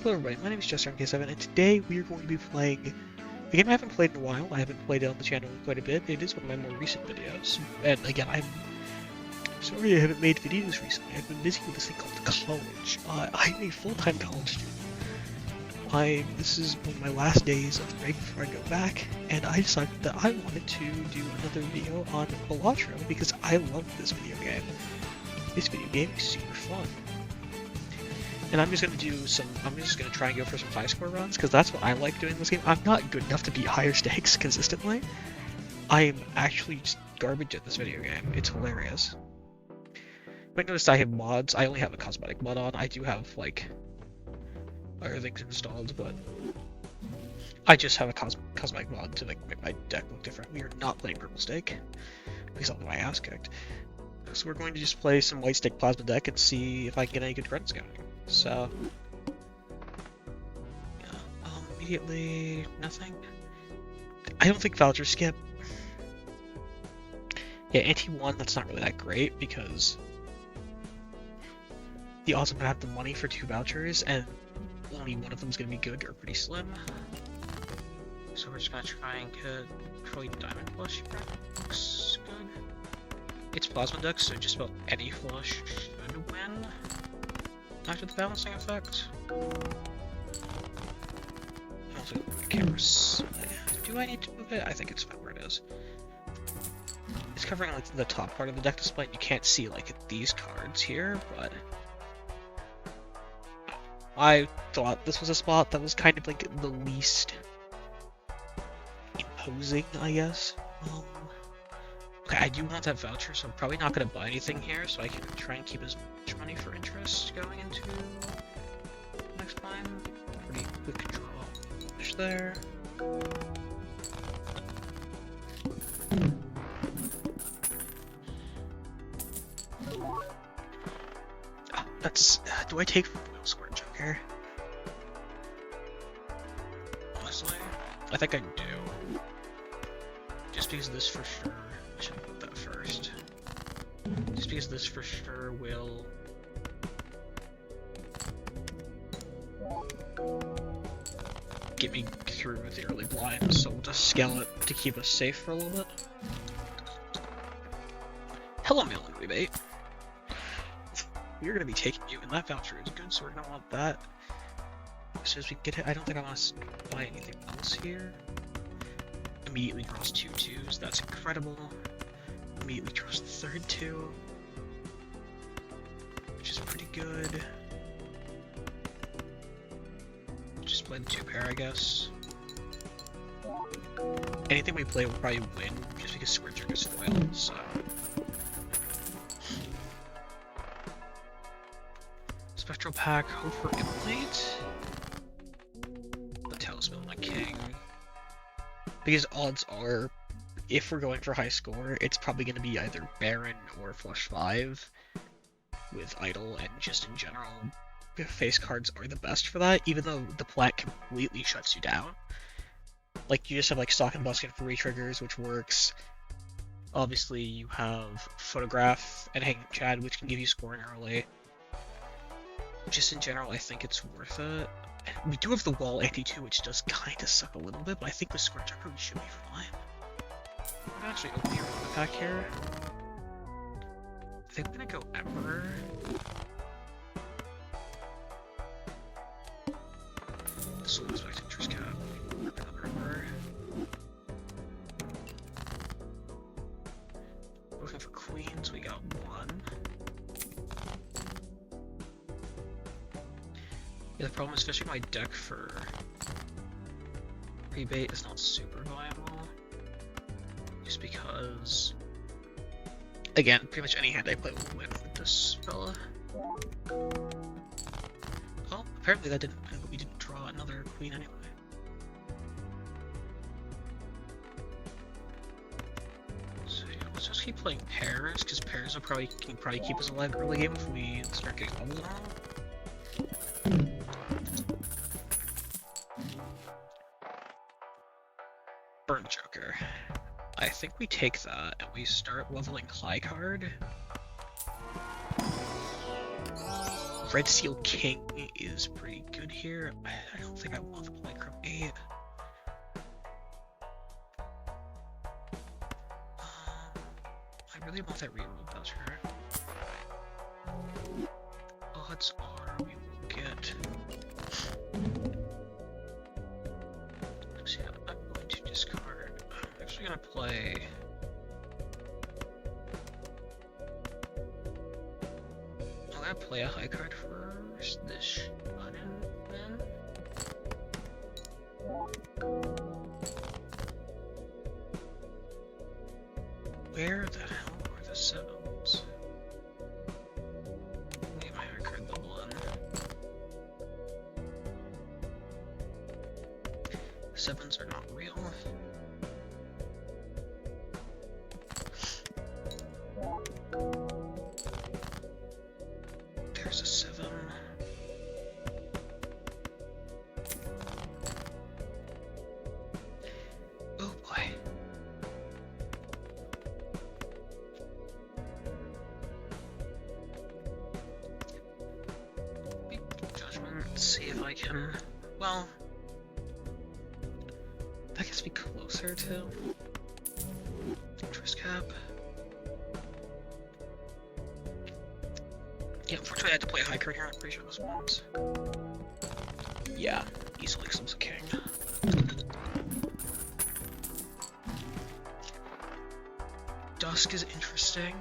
Hello everybody, my name is Jester MK7, and today we are going to be playing a game I haven't played in a while. I haven't played it on the channel quite a bit. It is one of my more recent videos, and again, I'm sorry I haven't made videos recently. I've been busy with this thing called college. I'm a full-time college student. This is one of my last days of break before I go back, and I decided that I wanted to do another video on Balatro because I love this video game. This video game is super fun. And I'm just gonna try and go for some high score runs, because that's what I like doing in this game. I'm not good enough to beat higher stakes consistently. I am actually just garbage at this video game. It's hilarious. You might notice I have mods. I only have a cosmetic mod on. I do have, like, other things installed, but I just have a cosmetic mod to make my deck look different. We are not playing purple stake, because I'll get my ass kicked. So we're going to just play some white stake plasma deck and see if I can get any good runs going. So, yeah, immediately, nothing. I don't think voucher skip. Yeah, anti-1, that's not really that great, because the odds I'm gonna have the money for 2 vouchers, and only one of them is gonna be good, are pretty slim. So we're just gonna try and get probably diamond flush. Looks good. It's plasma deck, so just about any flush should win. After the balancing effect. I don't think the camera's... Do I need to move it? I think it's fine where it is. It's covering like the top part of the deck display, and you can't see like these cards here, but I thought this was a spot that was kind of like the least imposing, I guess. Okay, I do want that voucher, so I'm probably not going to buy anything here, so I can try and keep as much money for interest going into next time. Pretty quick draw. Push there. That's... do I take Wheel Square Joker? Honestly, I think I do. Just because this for sure... I should put that first. Just because this for sure will... get me through with the early blinds, so we'll just scale it to keep us safe for a little bit. Hello, Melon Rebate. We're gonna be taking you, and that voucher is good, so we're gonna want that as soon as we can get it. I don't think I want to buy anything else here. Immediately draws 2 2s, that's incredible. Immediately draws the third 2, which is pretty good. Just play the 2 pair, I guess. Anything we play will probably win, just because Square Joker's foil, so... Spectral Pack, hope for Immolate. The Talisman on the King. Because odds are, if we're going for high score, it's probably going to be either Baron or Flush 5 with Idol, and just in general, face cards are the best for that, even though the plat completely shuts you down. Like, you just have like Stock and Buskin for re-triggers, which works. Obviously, you have Photograph and Hanging Chad, which can give you scoring early. Just in general, I think it's worth it. We do have the Wall anti-2, which does kind of suck a little bit, but I think with Square Joker we should be fine. I'm gonna actually open the Arena pack here. I think I'm gonna go Emperor. Soul Inspect Interest Cap. Another Emperor. Looking for Queens, we got 1. Yeah, the problem is fishing my deck for rebate is not super viable. Just because, again, pretty much any hand I play will win with this fella. Oh, apparently that didn't win, but we didn't draw another queen anyway. So yeah, let's just keep playing pairs, because pairs will can probably keep us alive early game if we start getting levels on. Burn Joker. I think we take that and we start leveling high card. Red Seal King is pretty good here. I don't think I want to play Crimp 8. I really want that reroll Bowser. Odds are we will get... See, I'm going to discard. I'm actually going to play... I'm going to play a high card first. This button, then. Where the hell are the sevens? Get my high card level one. Sevens are not real. There's a 7. Oh boy. Big judgment. Let's see if I can. Well, that gets me closer to interest cap. Yeah, unfortunately I had to play a high card here, I'm pretty sure this one's... Yeah, easily because a king. Dusk is interesting.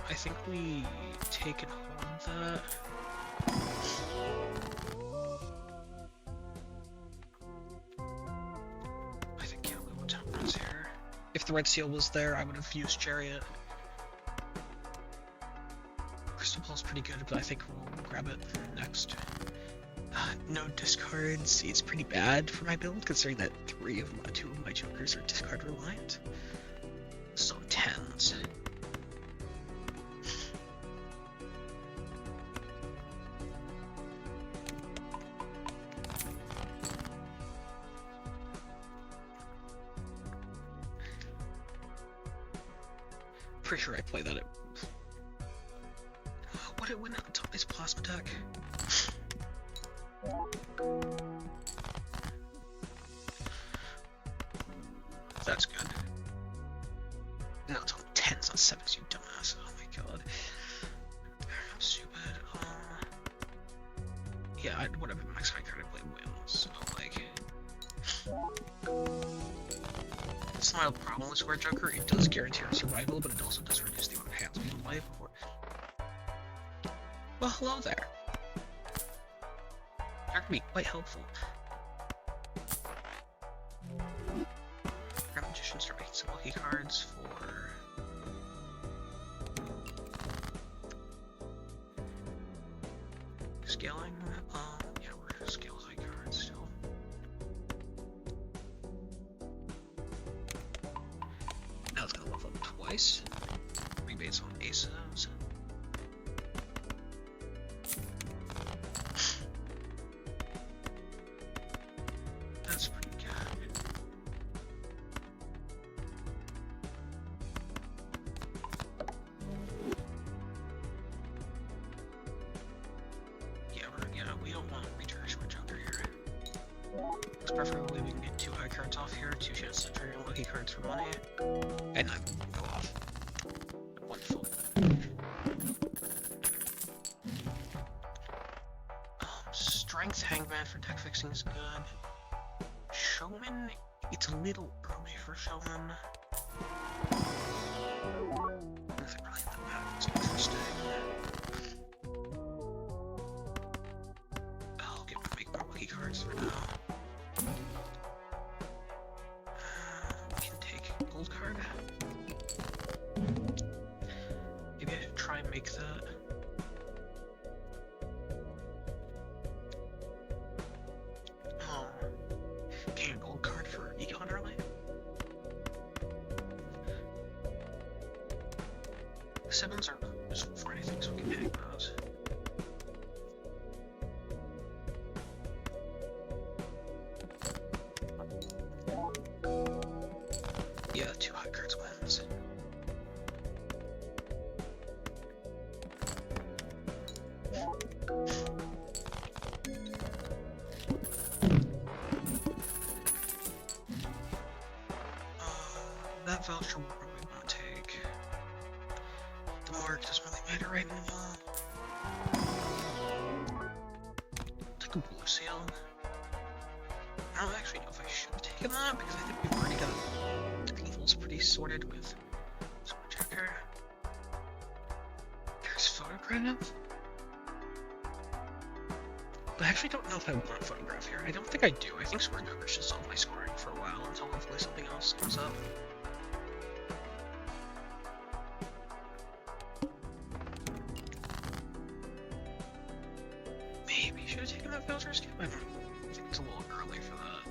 I think we take and hold that. I think, yeah, we will temperance here. If the red seal was there, I would have used Chariot. Crystal Ball's pretty good, but I think we'll grab it next. No discards. It's pretty bad for my build, considering that two of my jokers are discard reliant. So 10s. Pretty sure I play that at... What it went on top is Plasma deck. That's good. No, it's on 10s, not 7s, you dumbass. Oh my god. I'm stupid. Yeah, whatever, max high card I play wins. So, like... That's not a problem with Square Joker. It does guarantee our survival, but it also does reduce the amount of hands we can play for. Well, hello there. That could be quite helpful. Grand Magician start making some lucky cards for... Scaling? Yeah, we're gonna scale high cards still. Now it's gonna level up twice. Rebates on aces. That's pretty good. Yeah, we don't want to recharge my Joker here. Because preferably we can get 2 high cards off here, 2 chances to trigger lucky cards for money, and not go off. Wonderful. Strength Hangman for deck fixing is good. Showman, it's a little early for Showman. Nothing really that bad. It's interesting. I'll make more lucky cards for now. We can take gold card. Maybe I should try and make that. Gain a gold card for Eagle Underlay. Sevens are not useful for anything, so we can hang those. Yeah, 2 high cards wins. voucher will probably not take. The mark doesn't really matter right now. Take a blue seal. I don't actually know if I should have taken that because I think we've already got levels pretty sorted with Sword Checker. There's Photograph. But I actually don't know if I want a Photograph here. I don't think I do. I think Sword Checker should solve my scoring for a while until hopefully something else comes up. Maybe should have taken that voucher skip. I don't know. I think it's a little early for that.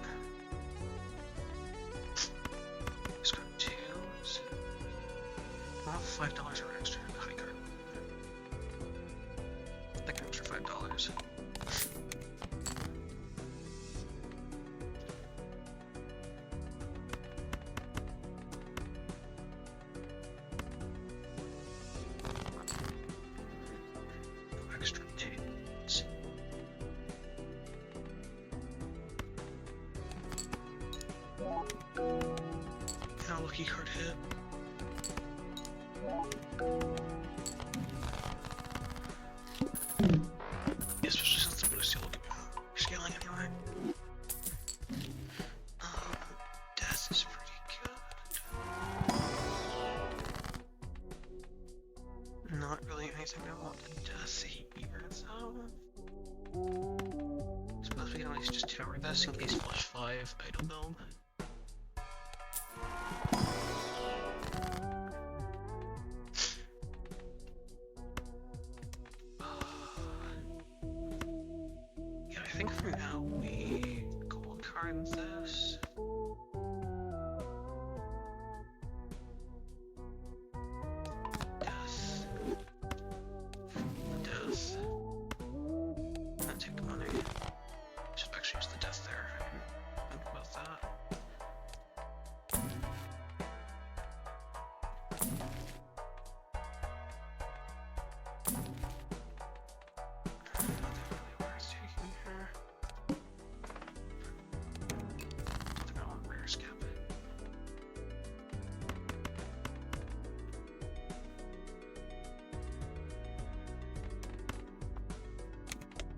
Just got twos. $5 or extra. High card. Like an extra $5. Extra dates. Now lucky card hit. Yeah, especially since the blue seal will give me more scaling anyway. Death is pretty good. Not really anything I want to death here, though. Suppose we can at least just tower this in case flush 5 idle build. Yeah, I think for now we gold card this. Death. Death. And take the money. Should actually use the death there. Think about that.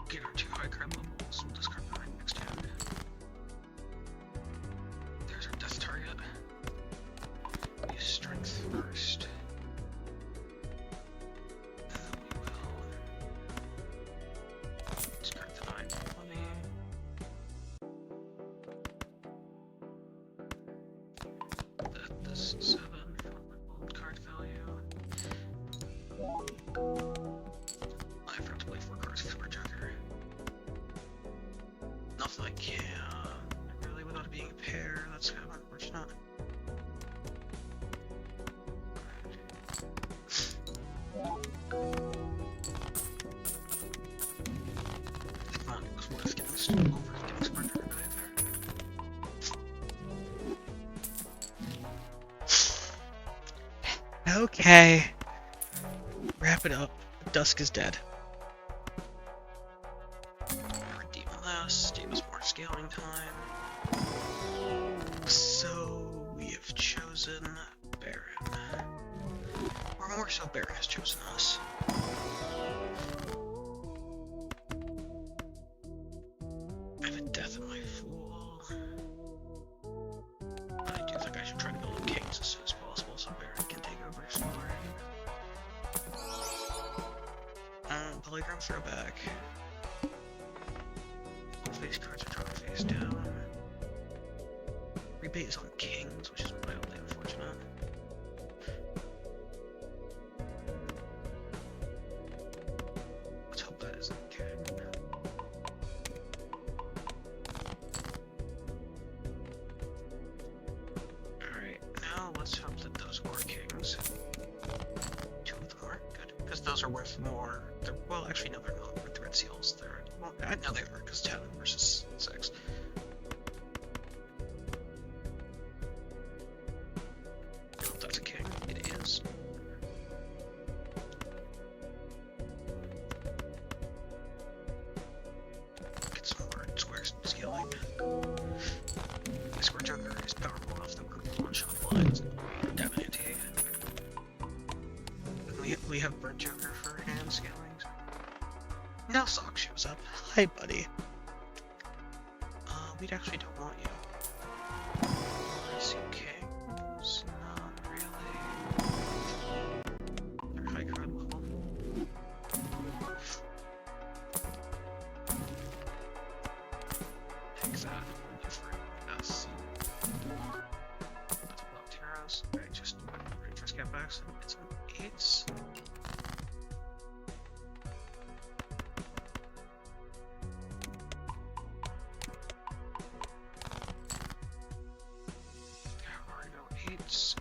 Get our 2 high card levels. We'll discard 9 next hand. There's our death target. Use strength first. And then we will discard the 9 money. This 7 for gold card value. I forgot to play 4 cards for Sword Checker. Nothing I can really without it being a pair. That's kind of unfortunate. I thought it was worth getting this over getting Sword Checker there. Okay. Wrap it up. Dusk is dead. Redeem this. Give us more scaling time. So we have chosen Baron. Or more so, Baron has chosen us. I have a death in my fool. I do think I should try to build up kings as soon as possible so Baron can take over exploring. Polygram throwback. Both face cards are drawn face down. Rebate is on kings, which is mildly unfortunate. Let's hope that isn't king. Alright, now let's hope that those are kings. 2 of them are good, because those are worth more. Well, actually, no, they're not worth the red seals. They're, well, I know they are, because 10 versus 6. I hope that's a king. It is. Get some more squares scaling. My Sword Checker is powerful enough that we're one-shot blinds and Now Sock shows up. Hi, buddy. We actually don't want you. Kings? Not really. They're high crime level. Take that for us. Let's blow Taros. Alright, just get back some. It's on 8s.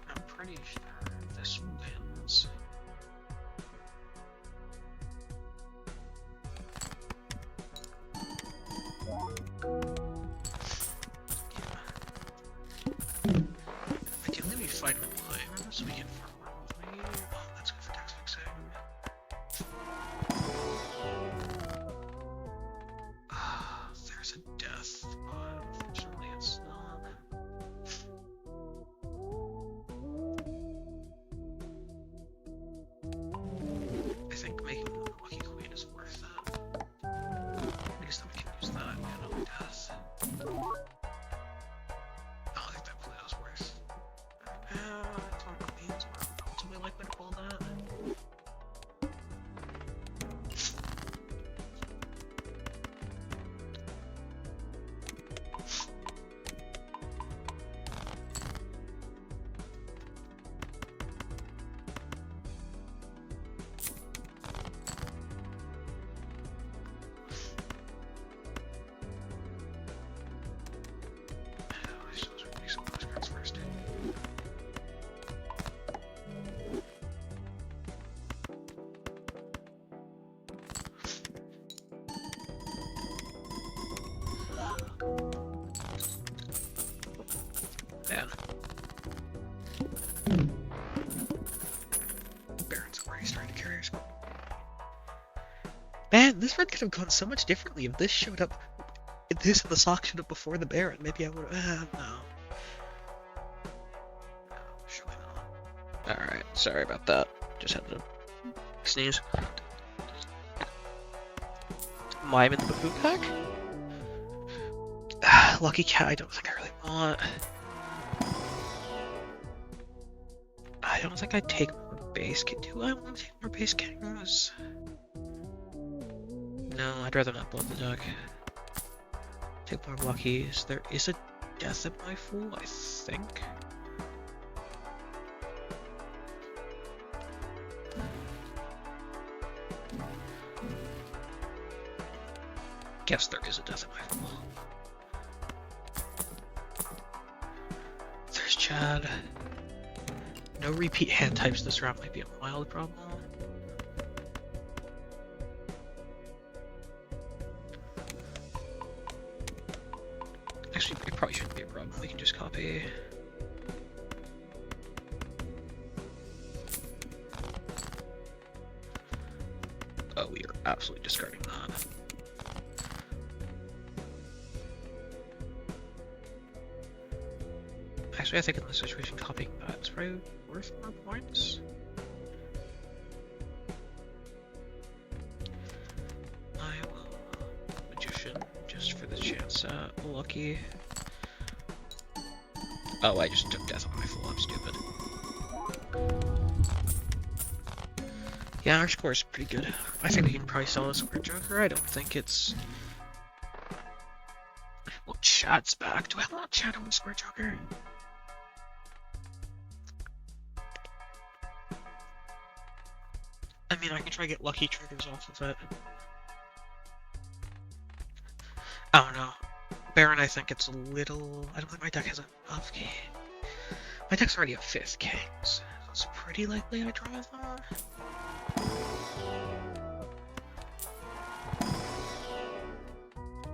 I'm pretty sure this wins. Ideally we fight with Lime so we can farm around with me. Oh, that's good for tax fixing. There's a death, but unfortunately it's not. I think making the Lucky Queen is worth it. Because then we can use that and on death. I don't think that play was worth. Tom Queens are relatively likely to pull that. Man. Baron's already starting to carry his. Man, this run could have gone so much differently if this showed up. If this and the Sock showed up before the Baron. Maybe I would have. No. No, surely not. Alright, sorry about that. Just had to sneeze. Mime in the Buffoon pack? Lucky Cat, I don't think I really want. I don't think I'd take more base kings. Do I want to take more base kings? No, I'd rather not blow the duck. Take more Luckies. There is a death in my fool, I think. Guess there is a death in my fool. There's Chad. No repeat hand types this round might be a mild problem. Actually, it probably shouldn't be a problem. We can just copy. Oh, we are absolutely discarding that. Actually, I think in this situation, copying that is probably worth more points. I will Magician just for the chance at Lucky. Oh, I just took death on my fool. I'm stupid. Yeah, our score is pretty good. I think we can probably sell a Square Joker. I don't think it's. Well, Chad's back. Do I want Chad on Square Joker? I mean, I can try to get lucky triggers off of it. I don't know. Baron, I think it's a little. I don't think my deck has enough king. My deck's already at 5th kings. So it's pretty likely I draw them.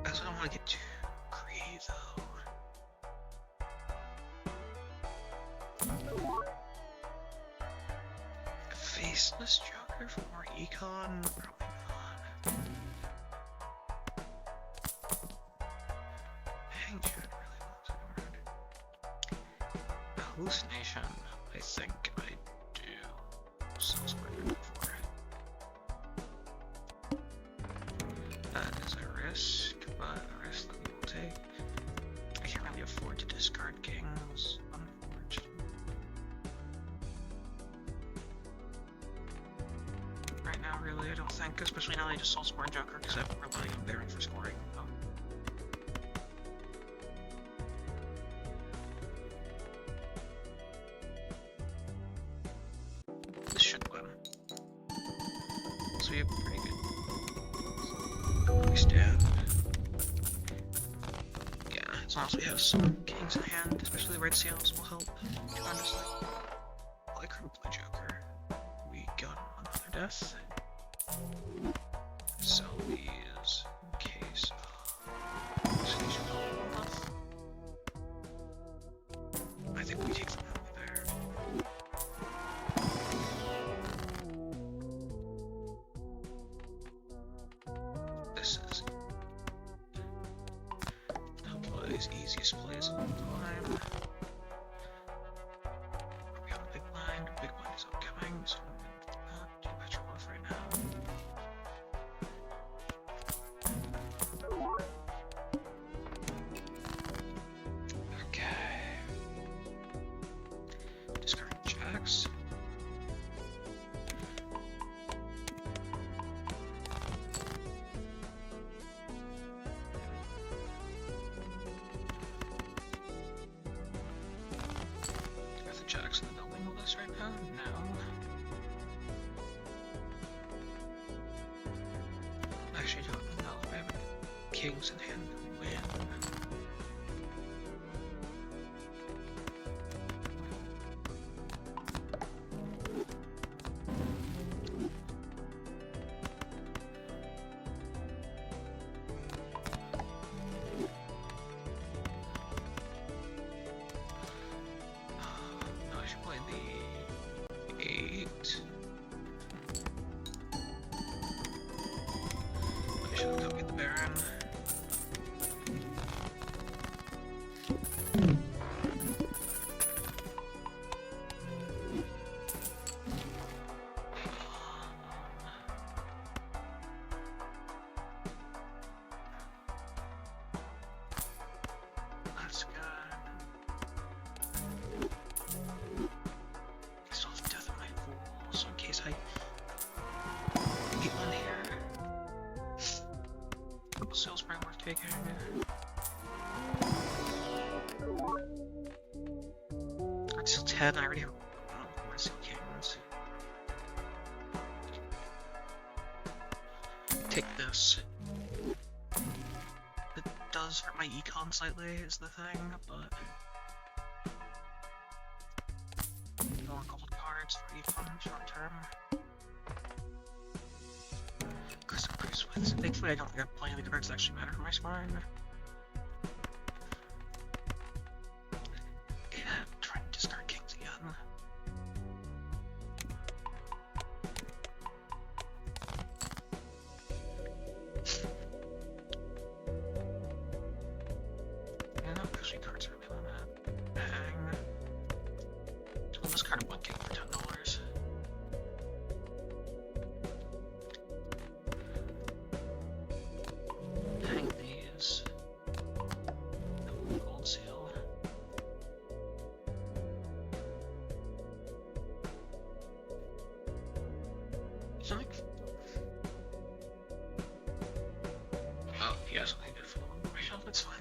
I also don't want to get too greedy though. Faceless Joker for more econ? Probably not. Hang Chad really wants it hard. Hallucination, I think I do. So Square for it. discard kings, unfortunate. Right now, really, I don't think, especially now they just sold Scoring Joker, because I'm relying on Baron for scoring. Oh. This should win. So we have pretty good. We stab. Yeah, as long as we have some kings in hand, especially red seals will help tremendously. I couldn't play Joker. We got another death. Sell these in case I think we take them over there. This is His easiest plays of all time. We got a big blind. Big blind is upcoming, so I'm not too much off right now. Okay. Discard jacks. Jackson in the building with us right now? No. Actually, don't know. I have kings in hand to win. Until 10, I already have more seal kings. Take this. It does hurt my econ slightly, is the thing, but no more gold cards for econ short term. Crystal Priest wins. Thankfully, I don't think I'm playing the cards that actually matter for my scoring. Oh, yes, I did fall on my shelf, it's fine.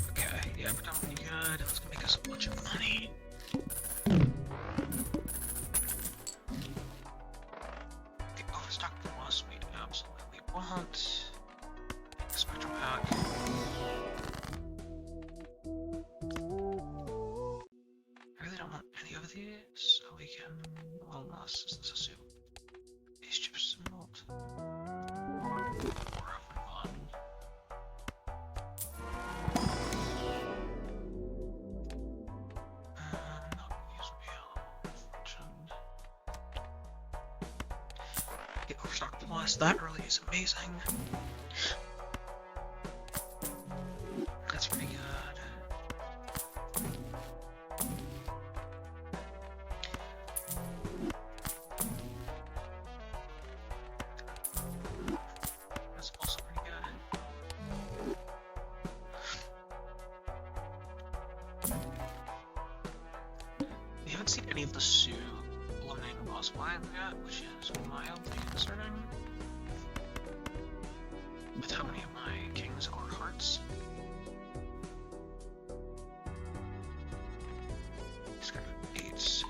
Okay, yeah, we're done pretty good. That's gonna make us a bunch of money. Okay, Overstock Plus, we absolutely want. Spectrum Pack. I really don't want any of these, so we can, well, unless this is these chips are not. Or open one. Not use real fortune. Get Overstock Plus, that really is amazing. That's pretty good. haven't seen any of the Sioux eliminating the boss lines yet, which is mildly concerning. With how many of my kings are hearts. He's got 8s.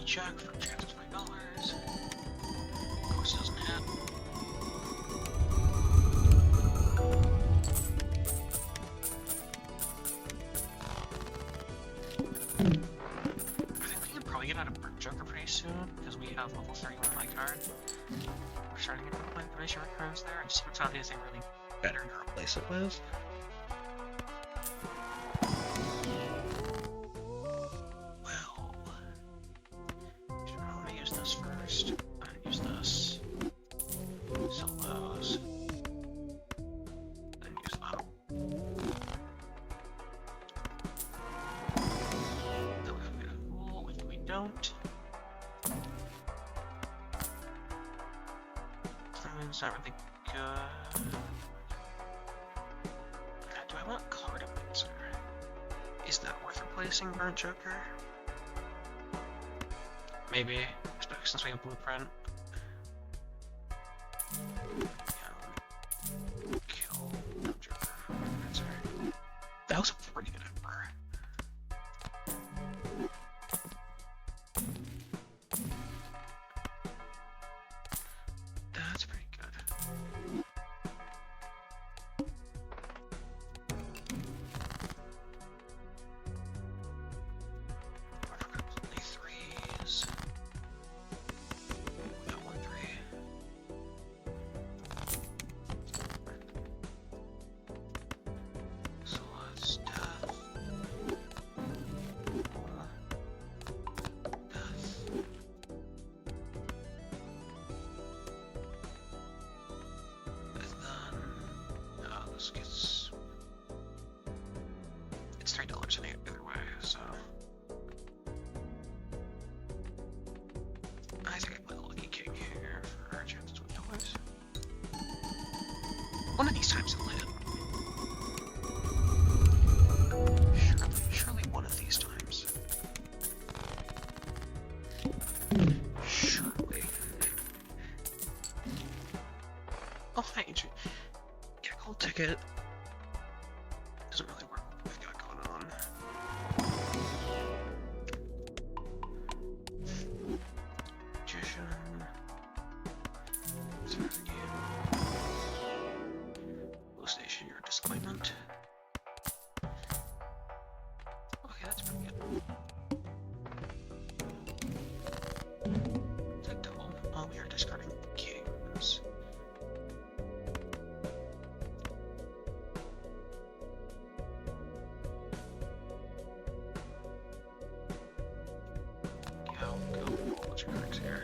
Jack for a chance of $5. Of course, doesn't hit. I think we could probably get out of Burnt Joker pretty soon because we have level 31 my card. We're starting to get information recurrence there. I just haven't found anything really better to replace it with. First, I'm gonna use this. Sell those. Then use that. Then we have to get a rule if we don't. Something's not really good. Do I want Card Advancer? Is that worth replacing Burnt Joker? Maybe. Since we have Blueprint. Kill Joker. That was a pretty good Emperor. That's pretty good. Only 3s. It's $3 in either way, so I think I play a Lucky King here for our chances with toys. One of these times it'll hit. Surely one of these times. Surely. Oh, hi, Adrian. Get a gold ticket. Doesn't really work with what we've got going on. Magician. Blue Station, your disappointment. Okay, that's pretty good. Take double. Oh, we are discarding kings. Here.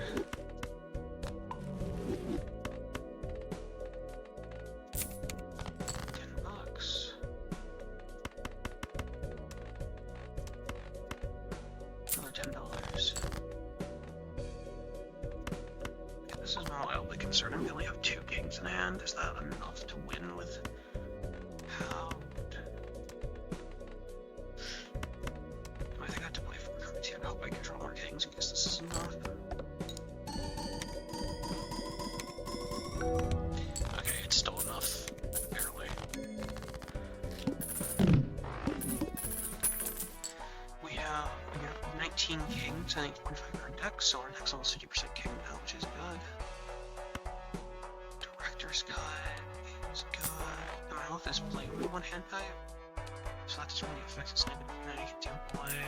$10. Another $10. Okay, this is mildly concerning. We only have 2 kings in hand. Is that enough to win with Hound? I think I have to play 4 cards here and hope I control more kings in case this is enough. Okay, it's still enough, barely. We have 19 kings, I think 45 card deck, so our next almost 50% king now, which is good. Director's Cut is good. The mouth is playing with 1 hand type, so that doesn't really affect its negative. Now you can do play.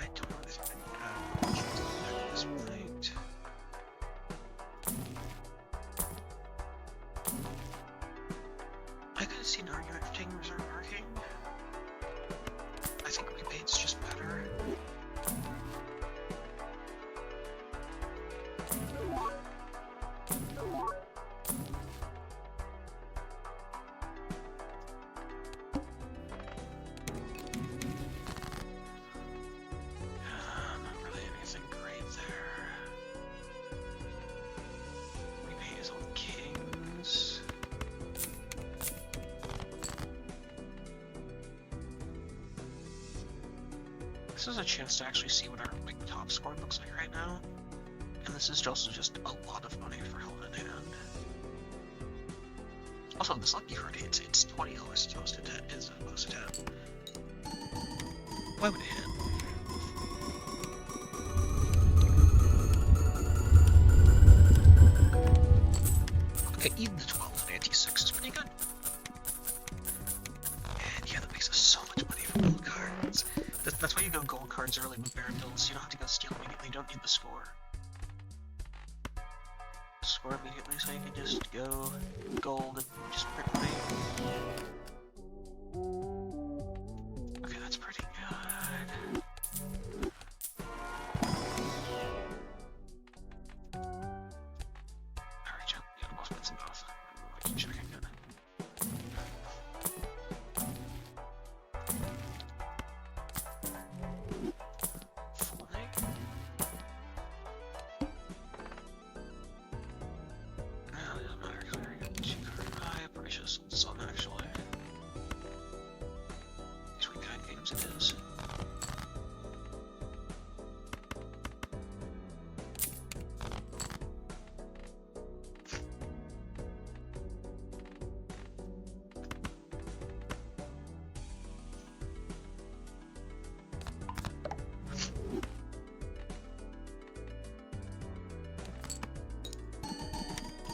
I don't know this at this point. I could have seen an argument for taking Reserve Marking. I think we paid this is a chance to actually see what our like top score looks like right now. And this is also just a lot of money for Helmet in Hand. Also, this lucky card hits, it's $20 as opposed to 10. Why would it hit? Okay, even the 12 and anti-6 is pretty good. And yeah, that makes us so much money for gold cards. That's why you go gold cards early with Baron builds. You don't have to go steal immediately, you don't need the score. Score immediately so you can just go gold and just print money. Okay, that's pretty good. Alright, jump. Yeah, the boss bits in both. I keep checking it. Full name? No, it doesn't matter because we already got the G-card. I probably should have sold the sun actually. These week 9 games it is.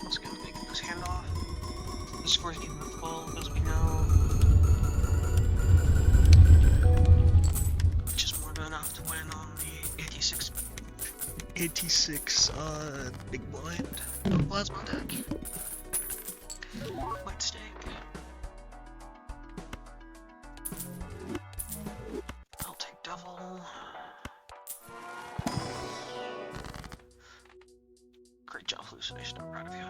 Let's go make this handoff. The score's even with 12 as we know. Which is more than enough to win on the 86 big blind plasma deck. White stake. I'll take devil. Great job, Hallucination. I'm proud of you.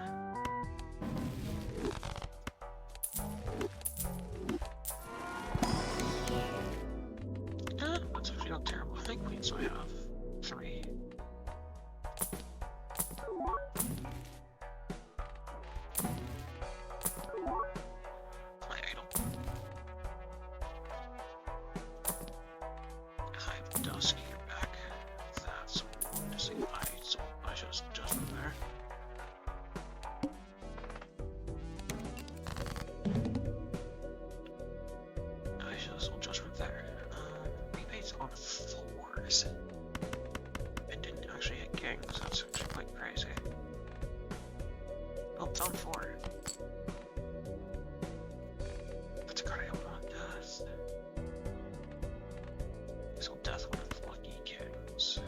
That's actually not terrible. How many queens do I have? 3. My idol. Hive Dusk, you're back. That's one to see. I just from there. I just will judgment there. Rebates on 4s. It didn't actually hit kings. That's actually quite crazy. Oh, it's on 4. That's a card I don't want. Death. So death with lucky kings.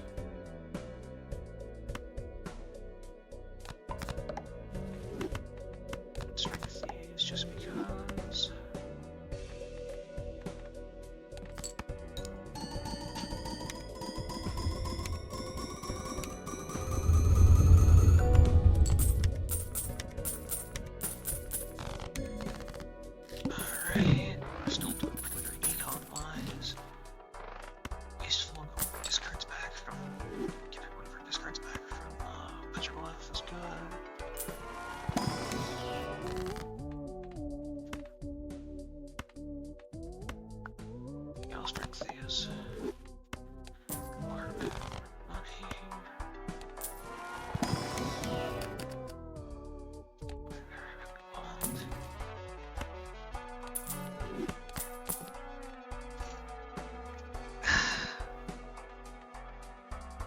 Strength these just because. Alright, we're still doing pretty good econ wise. Wasteful discards back from. Get one of our discards back from Petroglyph is good. Yeah, I'll strength these. More money.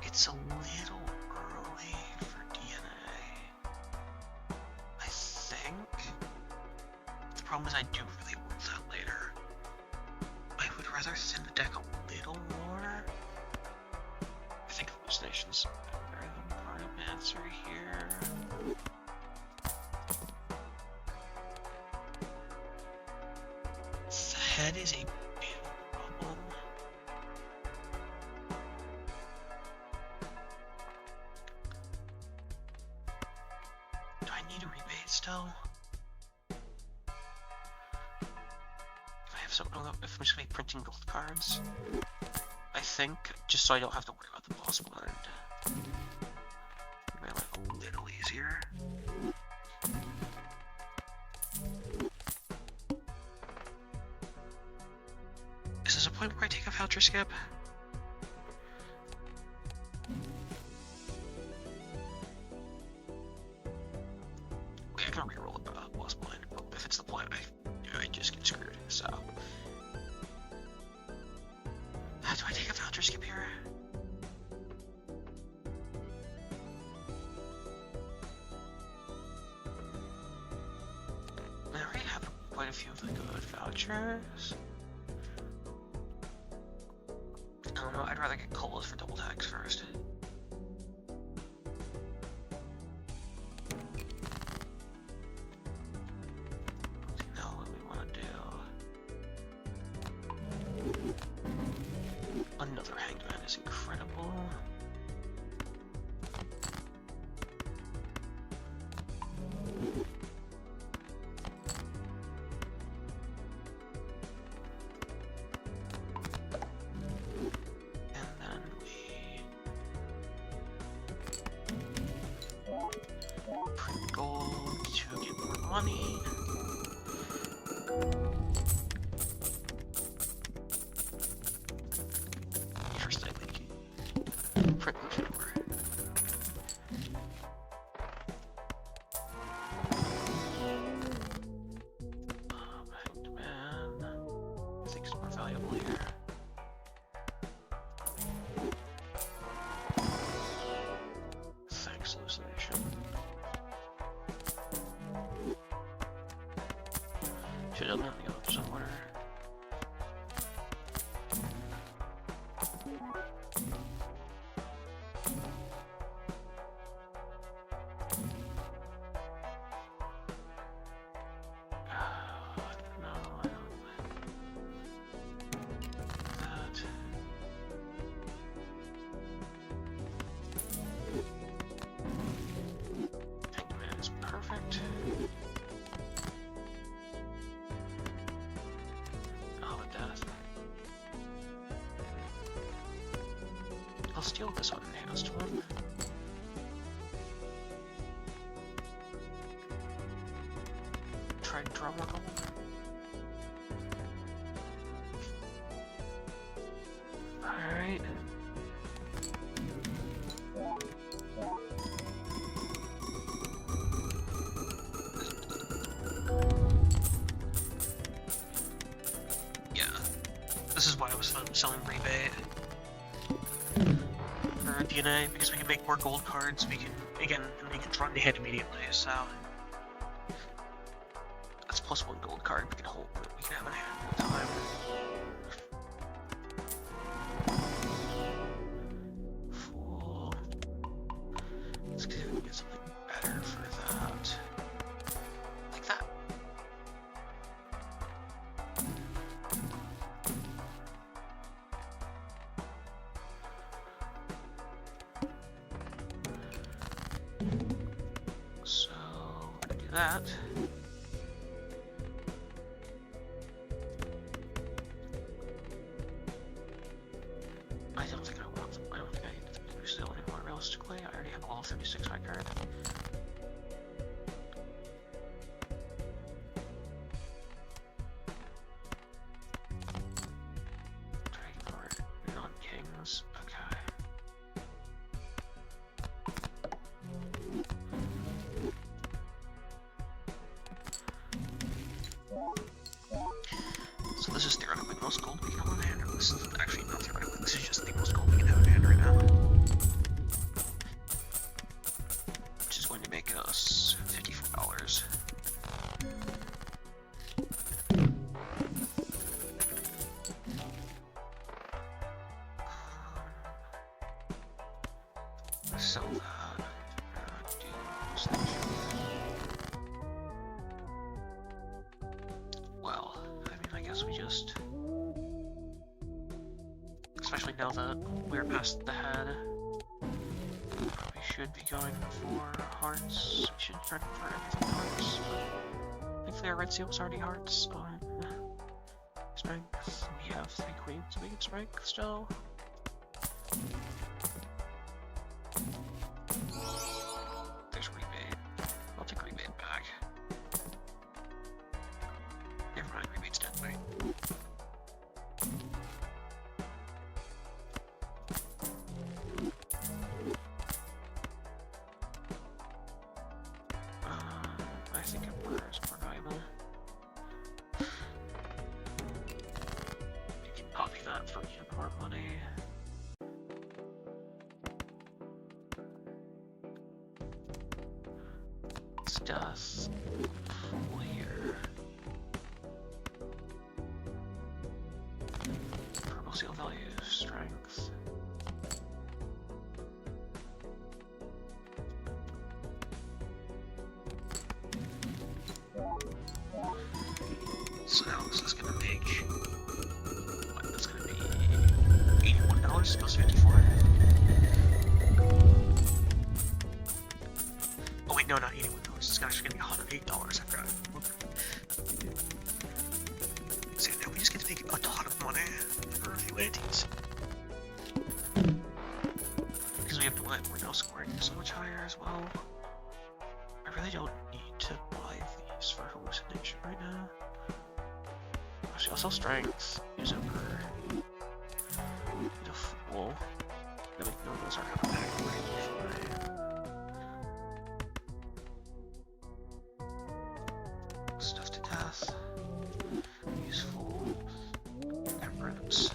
It's a little early for DNA. I think. The problem is I do really want that later. I would rather thin the deck a little more. I think Hallucination's better than Parliamancer here. The head is a big problem. Do I need a rebate still? If I have some, if I'm just gonna be printing gold cards, I think, just so I don't have to worry about the boss blind. Make my life a little easier. Is this a point where I take a voucher skip? trays. I don't know, I'd rather get colas for double tags first. Now what we want to do. Another hanged man is incredible. Gold to get more money. First, I think. Privilege over. Hanged man. I think it's more valuable here. Thanks, hallucination. Should have done that in the opposite order. No, I don't. That. Hanged man is perfect. I'll steal this unenhanced one. Try and draw more gold. Alright. Yeah. This is why I was selling rebate. DNA, because we can make more gold cards, we can, again, and we can draw in the hand immediately, so that's +1 gold card we can hold, we can have in hand at a time. Fool. Let's see if we can get something better for that. Like that. So, I'm gonna do that. I don't think I need to do so anymore realistically. I already have all 36 my card. Dragon Lord, non-kings, okay. So this is theoretically the most gold we can have in hand, or this is actually not theoretically, this is just the most gold we can have in hand right now. Which is going to make us $54. Sell that. Do those things. Well, I mean, I guess we just... Especially now that we're past the head, we should be going for hearts. We should try for everything hearts. Thankfully our red seal was already hearts on strength. We have 3 queens, we can strength still. There's rebate. I'll take rebate back. Never mind, rebate's dead, right? I think Emperor is more valuable. You can copy that for even more money. It's death. Full here. seal value, strength. So now this is gonna make what? That's gonna be $81. Supposed to be 54. Oh wait, no, not $81. It's actually gonna be $108. I forgot. So now we just get to make a ton of money for a few antes. Because we have to let we're now scoring so much higher as well. I really don't need to buy these for hallucination right now. Actually, I'll sell strength. Use it for the fool. Then we know those are coming back usually. Stuff to death. Useful. Temperance.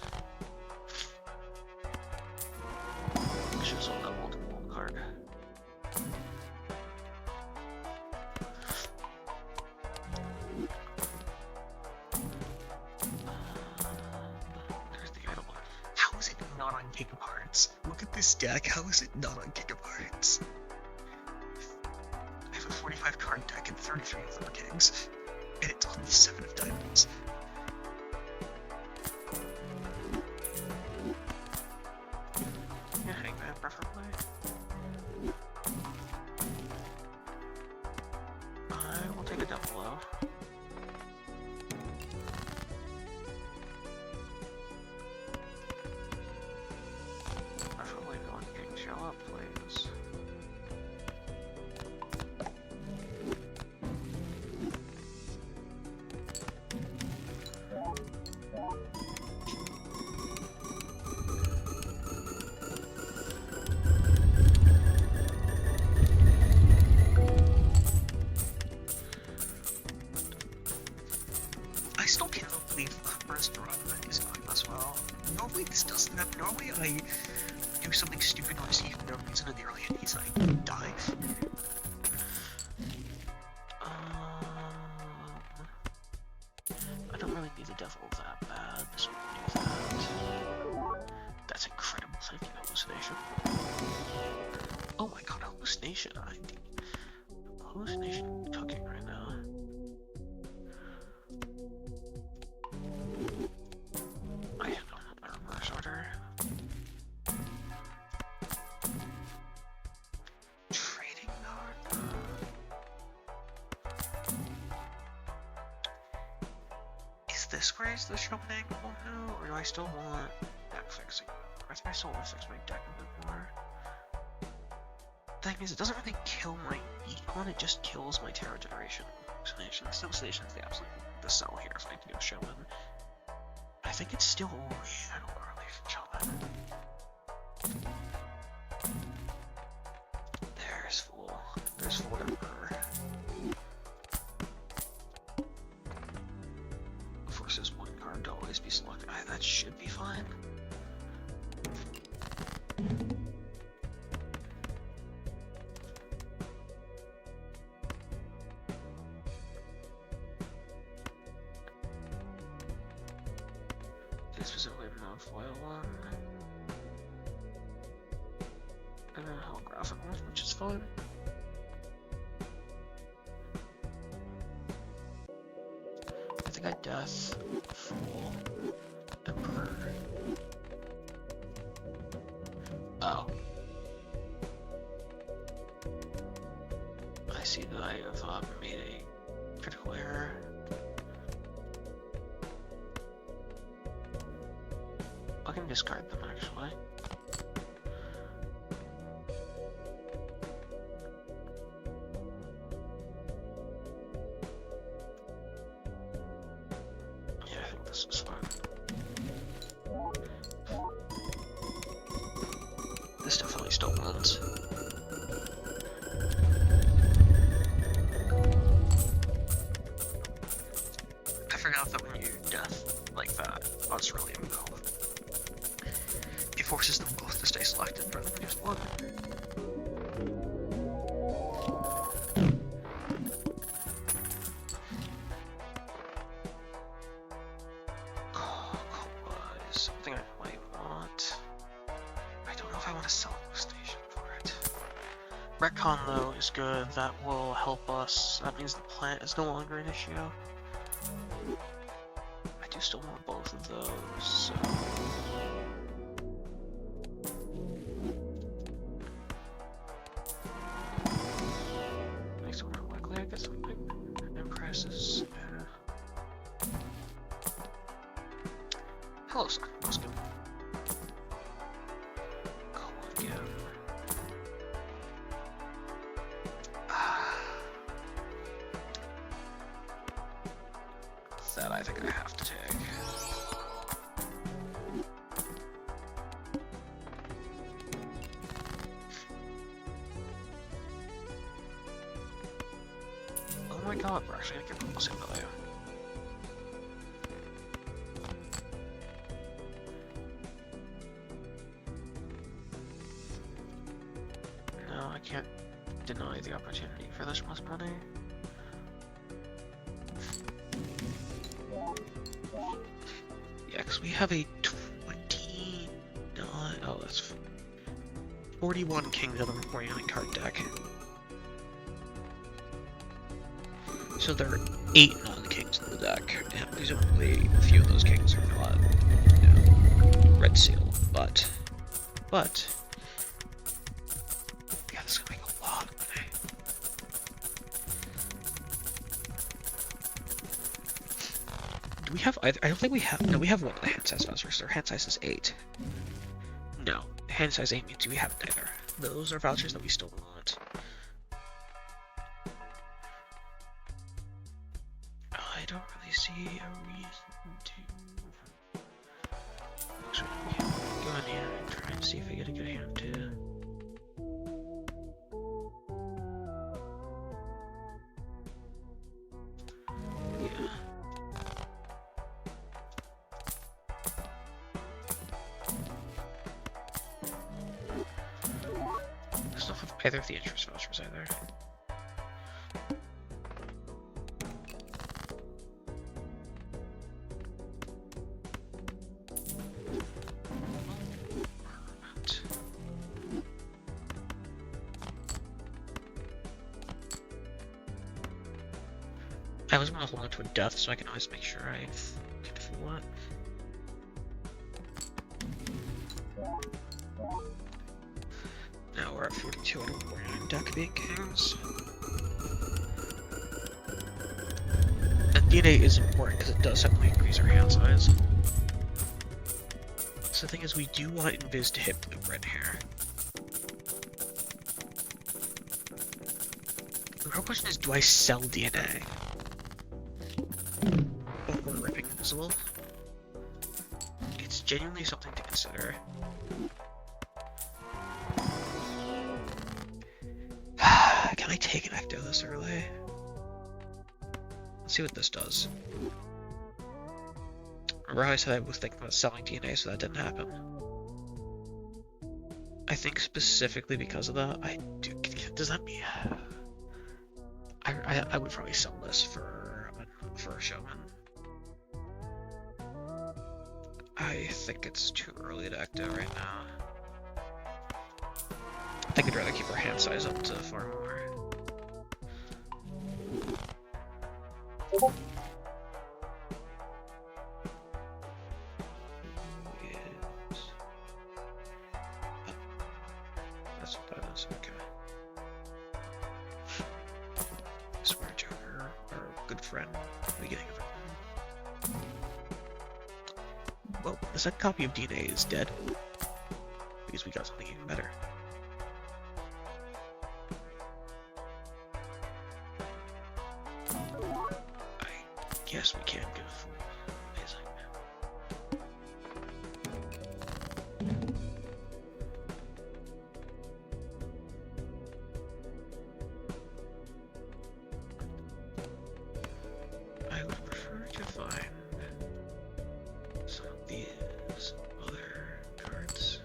Should have sold that multiple card. There's the idle one. How is it not on King of Hearts? Look at this deck. How is it not on King of Hearts? I have a 45 card deck and 33 of them are kings. And it's on the 7 of diamonds. Yeah, Hangman preferably. I will take a double low. Preferably no king show up, please. I still cannot believe Restaurant is going this well. Normally this doesn't happen. Normally I do something stupid or receive no reason in the early innings and I die. I don't really need the devil that bad. This one do that. That's incredible. Thank you, hallucination. Oh my god, hallucination. Hallucination cooking right now. I have a reverse order. Trading card. Is this where is the Shaman angle now, or do I still want deck fixing? I think I still want to fix my deck a bit more. The thing is, it doesn't really kill my econ, it just kills my Terra Generation. Hallucination is the absolute the sell here if I can go Shaman. I think it's still Shadow early Shaman. There's Fool. There's Fool Emperor. Forces one card to always be selected. That should be fine. Specifically non-foil one. And then a holographic one, which is fine. I think I death, Fool, Emperor. Oh. I see that I have made a critical error. I can discard them actually. Yeah, I think this is fine. This definitely still wins. I forgot that when you death like that, that's really involved. It forces them both to stay selected rather than just one. something I might want. I don't know if I want to sell a station for it. Retcon though is good. That will help us. That means the plant is no longer an issue. I do still want both of those. So. Makes it more likely I get something. Impresses. Hello, sir. Let's go. Call again. That I think I have to take. Oh my god, we're actually gonna get propulsion value. No, I can't deny the opportunity for this much money. Yeah, because we have a 29... Oh, that's 41 Kings out of a 49 card deck. So there are 8 non-kings in the deck, and presumably a few of those kings are not, you know, red seal, but, yeah, this is gonna make a lot of money. Do we have either? I don't think we have, no, we have one of the hand size vouchers, our hand size is 8. No, hand size 8 means we have neither. Those are vouchers that we still want. I don't really see a reason to. Actually, we can go in here and try and see if I get a good hand too. Yeah. There's not have either of the interest vouchers either. I was gonna hold on to a death so I can always make sure I get full it. Now we're at 42 out of 49 deck being kings. And DNA is important because it does suddenly increase our hand size. So the thing is, we do want Invis to hit the red hair. The real question is, do I sell DNA? Before ripping Invisible? It's genuinely something to consider. Can I take an Ecto this early? Let's see what this does. Remember how I said I was thinking about selling DNA, so that didn't happen? I think specifically because of that, I do. Does that mean I would probably sell this for a showman? I think it's too early to Ecto right now. I think I'd rather keep our hand size up to far more. That's what that is, okay. Swear Joker, our good friend, beginning of it. Well, the second copy of DNA is dead. Because we got something even better. I guess we can give amazing. I would prefer to find some of these other cards.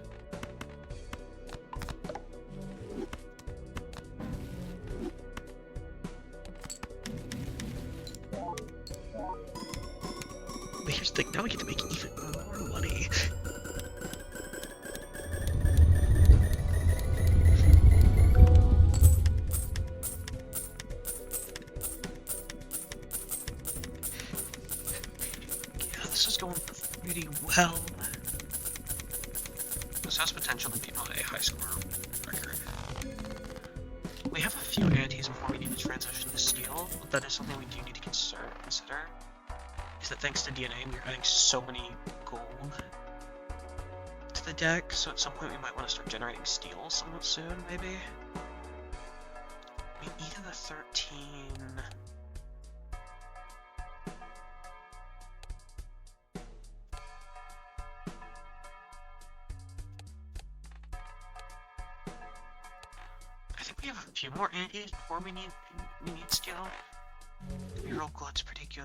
But here's the thing, now we get to make even more money. pretty well. This has potential to be my high score record. We have a few antes before we need to transition to steel, but that is something we do need to consider. Is that thanks to DNA, we're adding so many gold to the deck, so at some point we might want to start generating steel somewhat soon, maybe? I mean, either the 13... I think we have a few more antes before we need steel. Reroll Glutt's pretty good.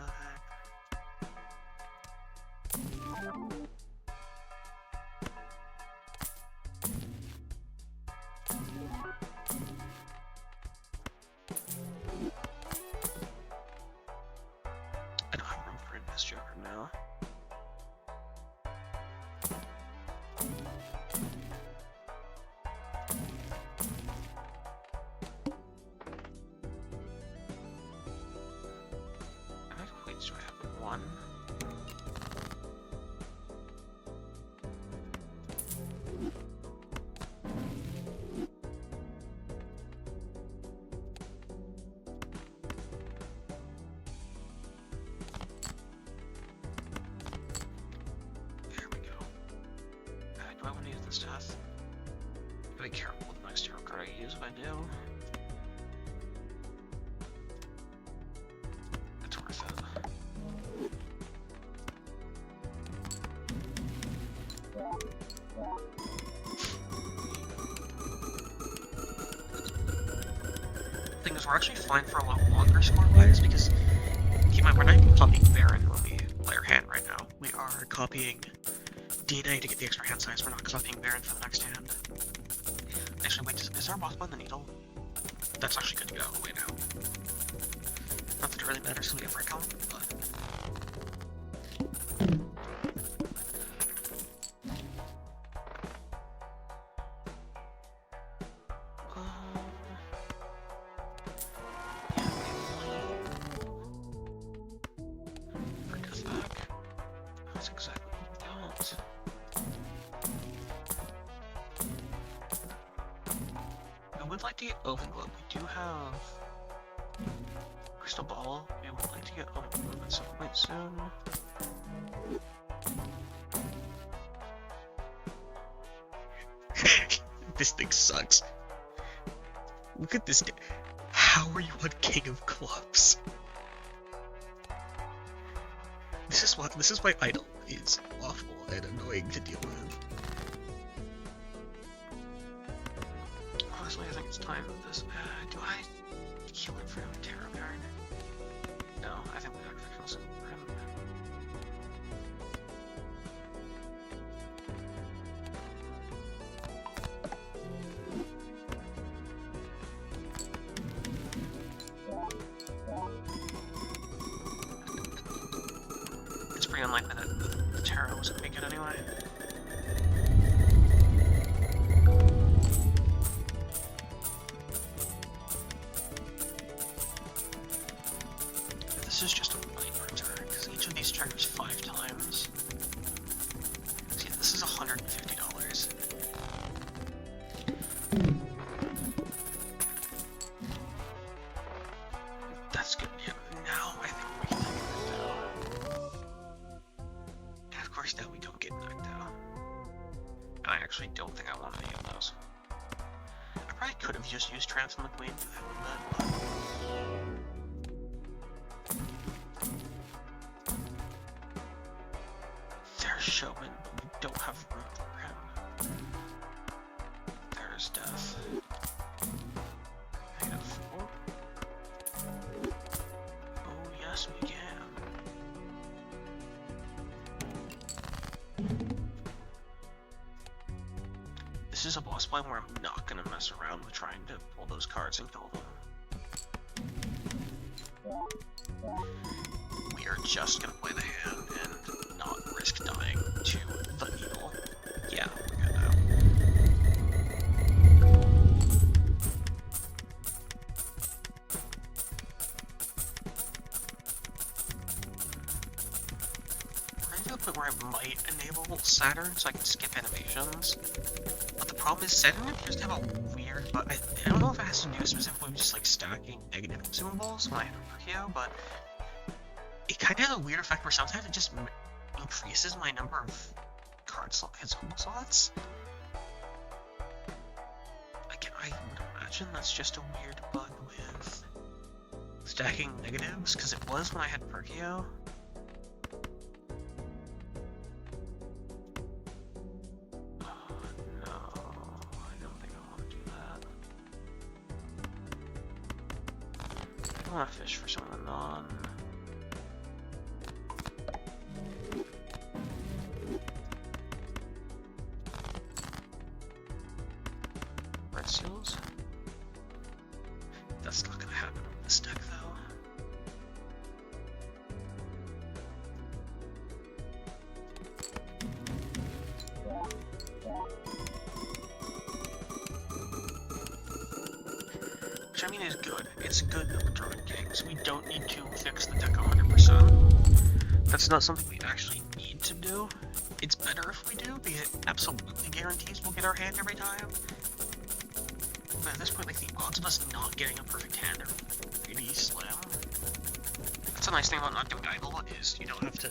I don't have room for a Nest Joker now. How many queens do I have? One. There we go. Do I want to use this death? Gotta be careful with the next hero card I use if I do. It's worth it. Thing is, we're actually fine for a lot longer score-wise because keep in mind we're not even copying Baron when we play our hand right now. We are copying DNA to get the extra hand size. We're not copying Baron for the next hand. Actually, wait, is there a boss by the needle? That's actually good to go away now. Not that it really matters because we have Recon, but... That's exactly what we want. I would like to get Oven Globe. We do have Crystal Ball. We would like to get Oven Globe at some point soon. This thing sucks. Look at this. How are you on King of Clubs? This is why Idol is awful and annoying to deal with. Honestly, I think it's time for this. Do I kill it for a tarot card? No, I think we gotta kill some for him. It's pretty unlikely that the tarot was gonna make it anyway. This is just a money printer, because each of these triggers 5 times. See, this is $150. That's good. Yeah, now I think we can knock it down. And of course, now we don't get knocked out. And I actually don't think I want any of those. I probably could have just used Transform the Queen for that, but... There's Showman, but we don't have room for him. There's Death. I got 4. Oh, yes, we can. This is a boss fight where I'm not gonna mess around with trying to pull those cards and kill them. We are just gonna play the hand and not risk dying to the needle. Yeah, we're good now. We're gonna do a point where I might enable Saturn so I can skip animations. But the problem is Saturn appears to have a weird, but I don't know if it has to do specifically with just like stacking negative consumables when I hit Perkio, but it kind of has a weird effect where sometimes it just increases my number of consumable slots. Again, I would imagine that's just a weird bug with stacking negatives, because it was when I had Perkio. I want to fish for some of the non. Red seals? That's not gonna happen on this deck though. Which I mean is good. It's good that we're drawing kings. We don't need to fix the deck 100%. That's not something we actually need to do. It's better if we do, because it absolutely guarantees we'll get our hand every time. But at this point, like, the odds of us not getting a perfect hand are really slim. That's a nice thing about not doing idle, is you don't have to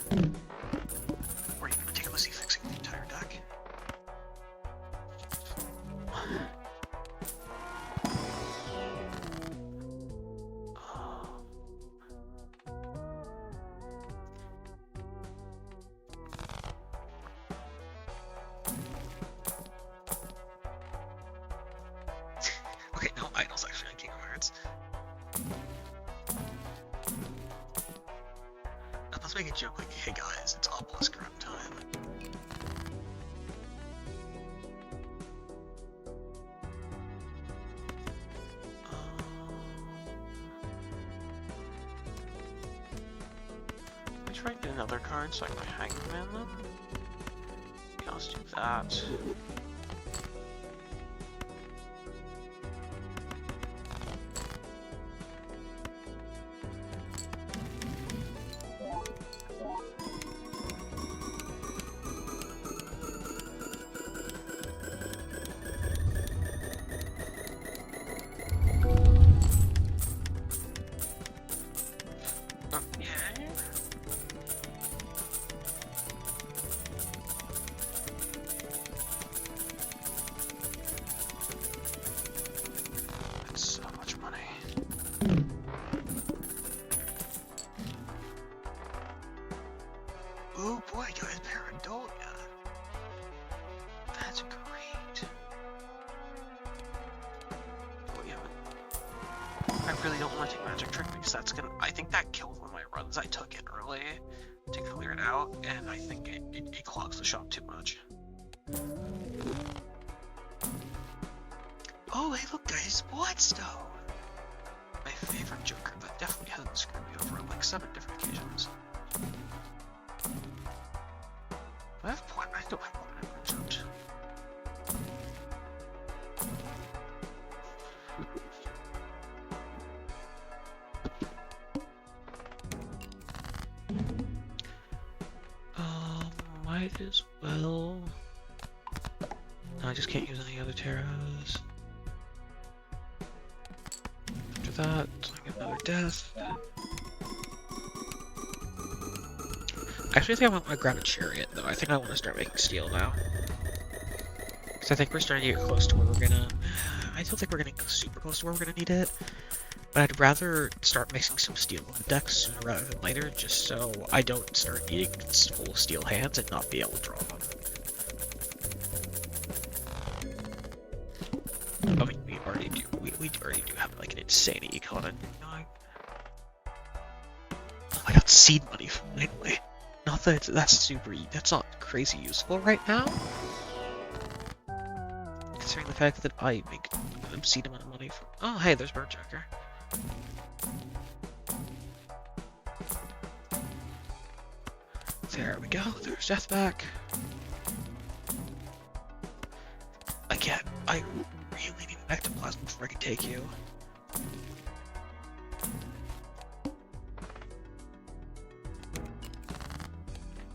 worry about meticulously fixing the entire deck. Okay, no, idle's actually on King of Hearts. Let's make a joke like, hey guys, it's Obelisk run time. Let me try to get another card so I can Hangman them. Yeah, let's do that. Oh boy, guys, Paradolia. That's great. Oh yeah, but I really don't want to take Magic Trick because that's gonna. I think that killed one of my runs. I took it early to clear it out, and I think it clogs the shop too much. Oh, hey, look, guys, Bloodstone. My favorite Joker that definitely hasn't screwed me over on like 7 different occasions. I have point. I don't have point. Might as well. No, I just can't use any other Terras. After that, I get another death. Actually, I think I want to grab a chariot, though. I think I want to start making steel now. Because I think we're starting to get close to where we're gonna... I don't think we're getting super close to where we're gonna need it. But I'd rather start mixing some steel in the deck sooner rather than later, just so I don't start needing full steel hands and not be able to draw them. I mean, we already do. We already do have like an insane econ. And, oh my god, seed money finally. Not that that's super. That's not crazy useful right now. Considering the fact that I make an obscene amount of money from. Oh, hey, there's Bird Joker. There we go. There's Deathback. Again, I really need an Ectoplasm before I can take you.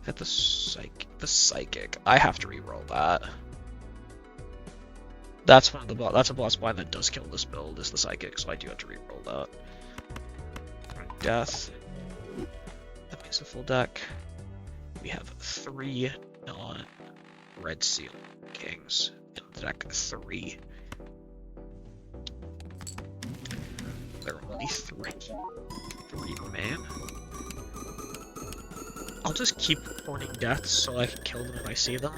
At the the Psychic. I have to reroll that. That's one of the that's a boss blind that does kill this build, is the Psychic, so I do have to reroll that. Death. That means a full deck. We have 3 non-red seal kings in deck 3. There are only 3 remain. I'll just keep horning deaths so I can kill them if I see them.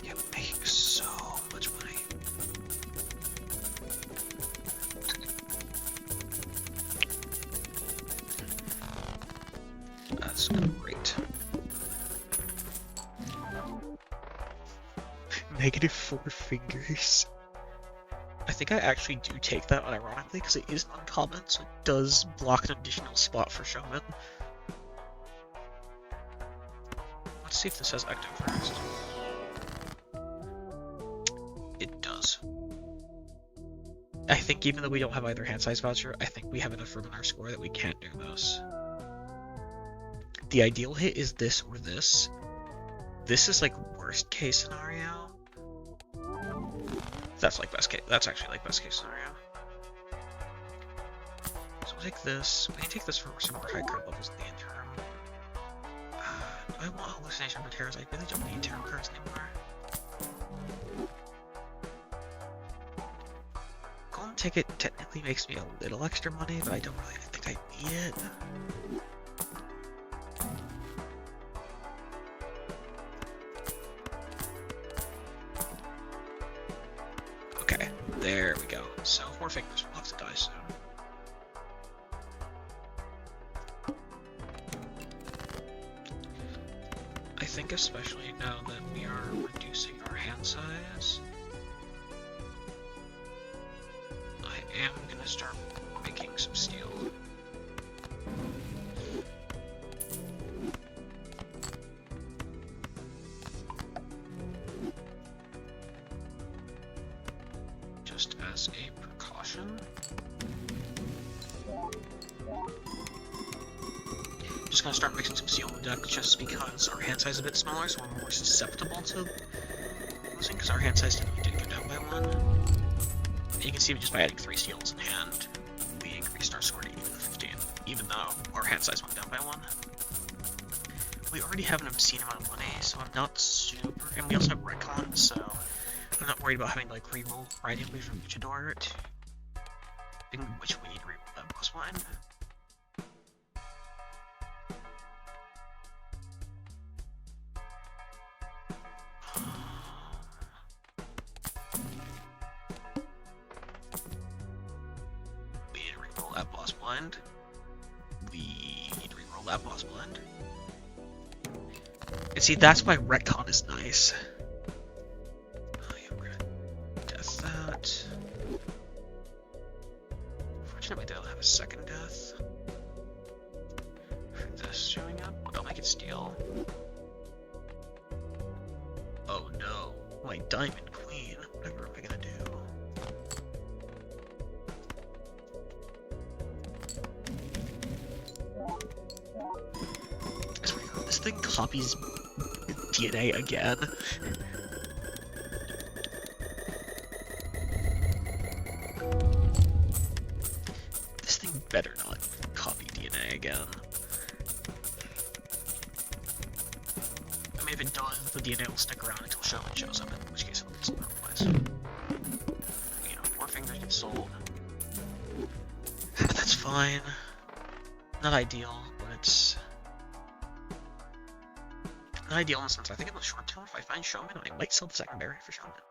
Yeah, making so much money. That's great. -4 fingers. I think I actually do take that unironically because it is uncommon, so it does block an additional spot for Showman. Let's see if this has Ecto first. It does. I think even though we don't have either hand size voucher, I think we have enough room in our score that we can do this. The ideal hit is this or this. This is like worst case scenario. That's like best case. That's actually like best case scenario. So we'll take this. We can take this for some more high card levels in the interim. Do I want hallucination for terrors? I really don't need tarot cards anymore. Golden Ticket technically makes me a little extra money, but I don't really think I need it. There we go. So 4 fingers, we'll have to die soon. I think especially now that we are reducing our hand size, I am gonna start making some steel. Just as a precaution. Just gonna start mixing some steel in the deck just because our hand size is a bit smaller, so we're more susceptible to losing, because our hand size did go down by 1. And you can see just by adding 3 steels in hand, we increased our score to even 15, even though our hand size went down by 1. We already have an obscene amount of money, so I'm not super, and we also have Retcon, so I'm not worried about having to like reroll right away from Luchador to which we need to reroll that boss blind. We need to reroll that boss blind. We need to reroll that boss blind. And see, that's why Retcon is nice. Unfortunately, they don't have a second death. For this showing up, I'll make it steel. Oh no, my Diamond Queen. Whatever am I gonna do? This thing copies DNA again. Better not copy DNA again. I mean, if it does, the DNA will stick around until Showman shows up, in which case it'll get sold otherwise. You know, 4 fingers get sold. But that's fine. Not ideal, but it's not ideal in the sense I think in the short term, if I find Showman, I might sell the secondary for Showman.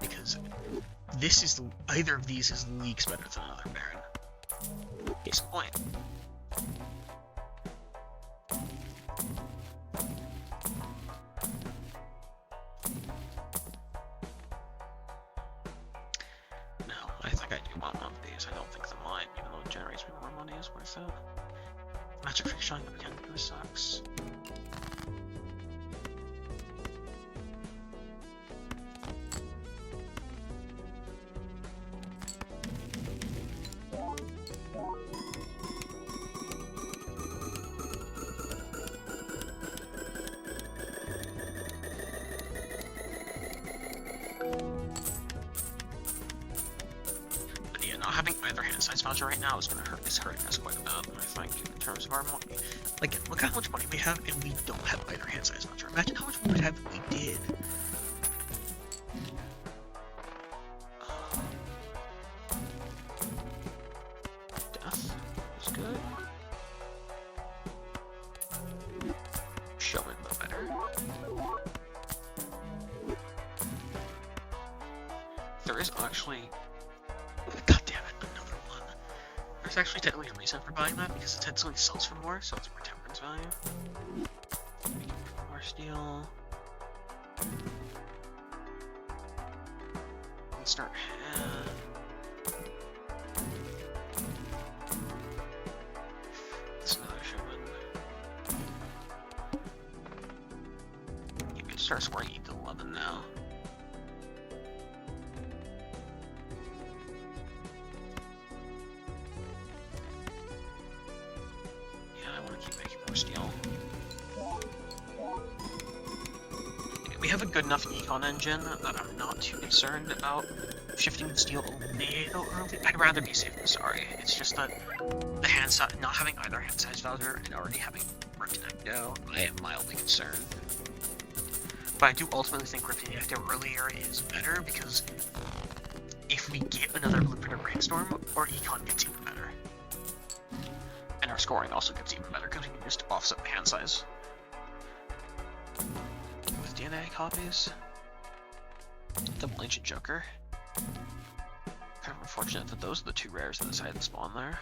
Because this is either of these is leagues better than another Baron. Case in point. No, I think I do want one of these. I don't think the mine, even though it generates me more money, is worth it. Magic Freak showing up again. This sucks. having either hand size voucher right now is hurting us quite a bit, I think, in terms of our money. Like, look how much money we have, and we don't have either hand size voucher. Imagine how much we would have if we did. Death is good. Showing the better. There is actually... God damn it, another one. There's actually technically a reason for buying that, because it technically sells for more, so it's more temperance value. More steel. Let's start hand. That's another shipment. You can start scoring E11 now. Steel. We have a good enough econ engine that I'm not too concerned about shifting the steel a little early. I'd rather be safe than sorry. It's just that the hand size, not having either hand size voucher and already having Riptinecto, I am mildly concerned. But I do ultimately think Riptinecto earlier is better because if we get another Blueprint of Brainstorm, our econ gets even better. And our scoring also gets even better because we can just offset the hand size. With DNA copies. Double Ancient Joker. Kind of unfortunate that those are the two rares that decided to spawn there.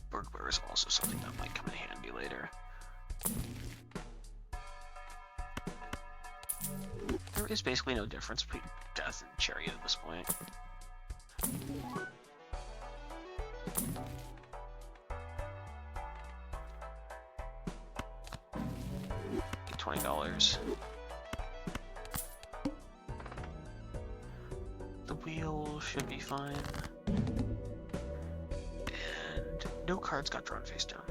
Burglar is also something that might come in handy later. There is basically no difference between Death and Chariot at this point. $20. The wheel should be fine. And no cards got drawn face down.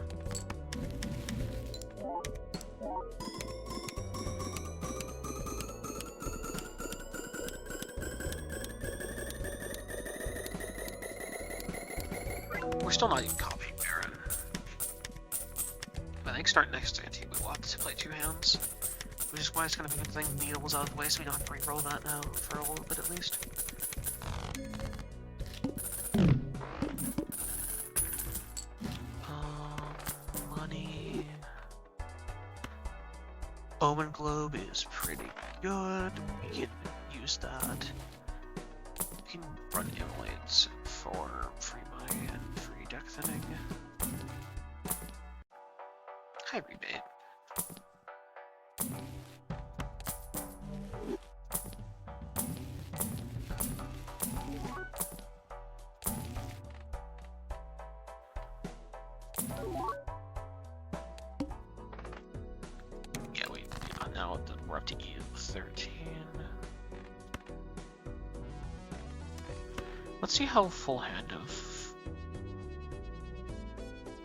We're still not even copying Baron. I think starting next Antique we'll have to play two hands. Which is why it's kind of a good thing Needle's out of the way so we don't have to re-roll that now for a little bit at least. Money. Omen Globe is pretty good. We can use that. We can run Immolates for free money and free deck thinning. High rebate. Yeah, now we're up to E13. Let's see how full hand of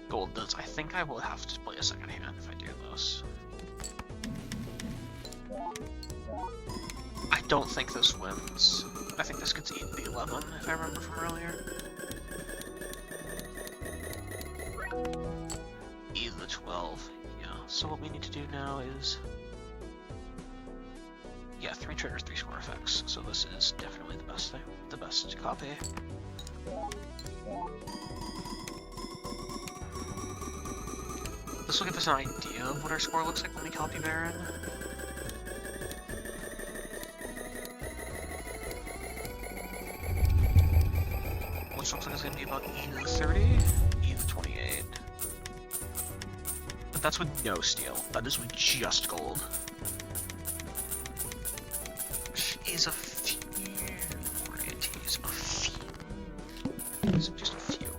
gold does. I think I will have to play a second hand if I do this. I don't think this wins. I think this gets eaten the 11 if I remember from earlier. E the 12. Yeah, so what we need to do now is... Yeah, 3 triggers, 3 score effects. So this is definitely the best thing. The best copy. This will give us an idea of what our score looks like when we copy Baron. Which looks like it's going to be about E to the 30, E to the 28. But that's with no steel. That is with just gold. Which is a few varieties. A few. Just a few.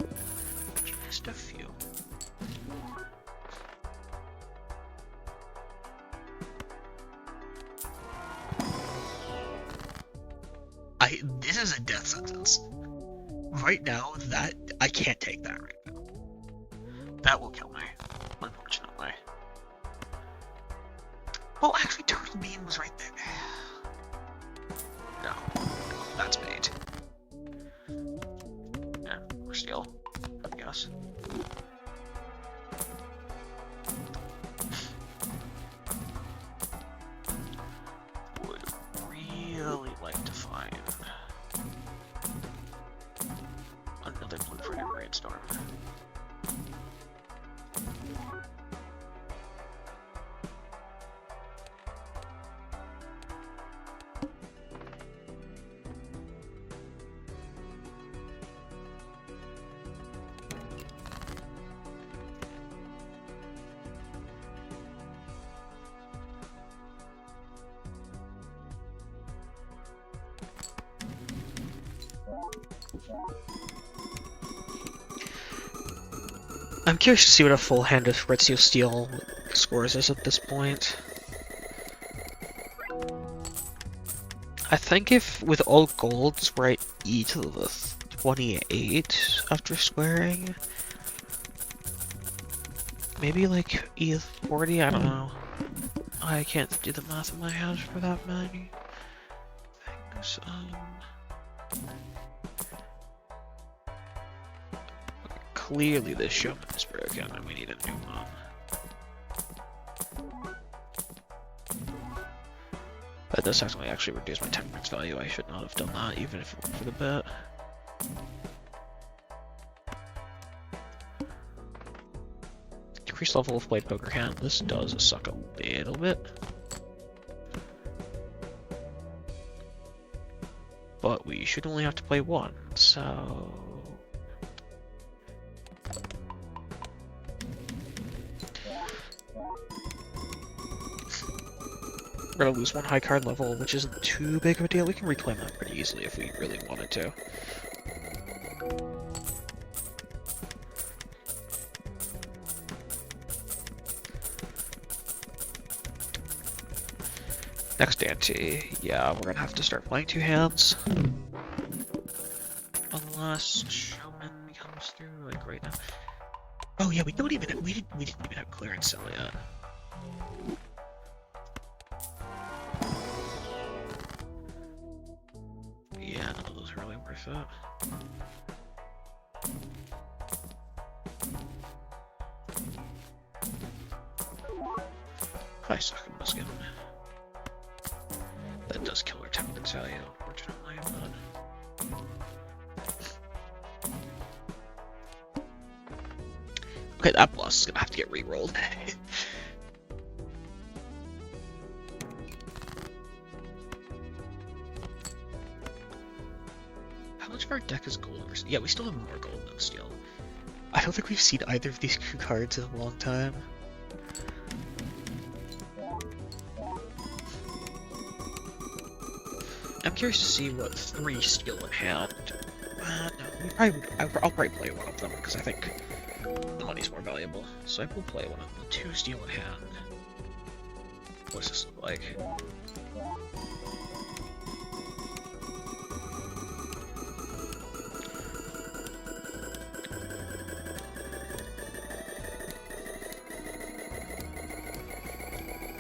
Just a few. This is a death sentence. Right now, that I can't take that right now. That will kill me, unfortunately. Well, actually, Turtle Bean was right there. No, that's bait. Yeah, or steel, I guess. Would really like to find another blueprint in Brainstorm. I'm curious to see what a full hand of Ezreal Steel scores is at this point. I think if with all golds we're at E to the 28 after squaring. Maybe like E 40, I don't know. I can't do the math in my head for that many things. Clearly this showman is broken and we need a new one. That does actually reduce my temperance value. I should not have done that, even if it were for the bit. Increase level of Blade Poker hand. This does suck a little bit. But we should only have to play one, so... We're gonna lose one high card level, which isn't too big of a deal. We can reclaim that pretty easily if we really wanted to. Next ante, yeah, we're gonna have to start playing two hands. Unless Showman comes through, like right now. Oh yeah, we didn't even have clearance sell yet. Yeah, none of those are really worth it. I suck at Muskin. That does kill our temperance value, unfortunately, but... Okay, that boss is gonna have to get re-rolled. How much of our deck is gold? Yeah, we still have more gold than steel. I don't think we've seen either of these two cards in a long time. I'm curious to see what 3 steel in hand. No, I'll probably play one of them because I think the money's more valuable. So I will play one of them. 2 steel in hand. What does this look like?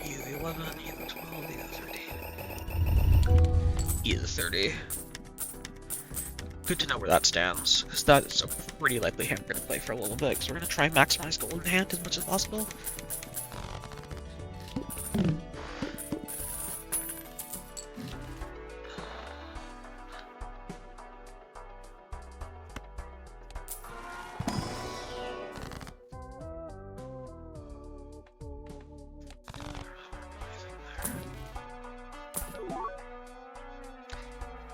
Either 11, either 12, either 13. Either 30. Good to know where that stands, because that's a pretty likely hand we're going to play for a little bit, because we're going to try and maximize gold in hand as much as possible.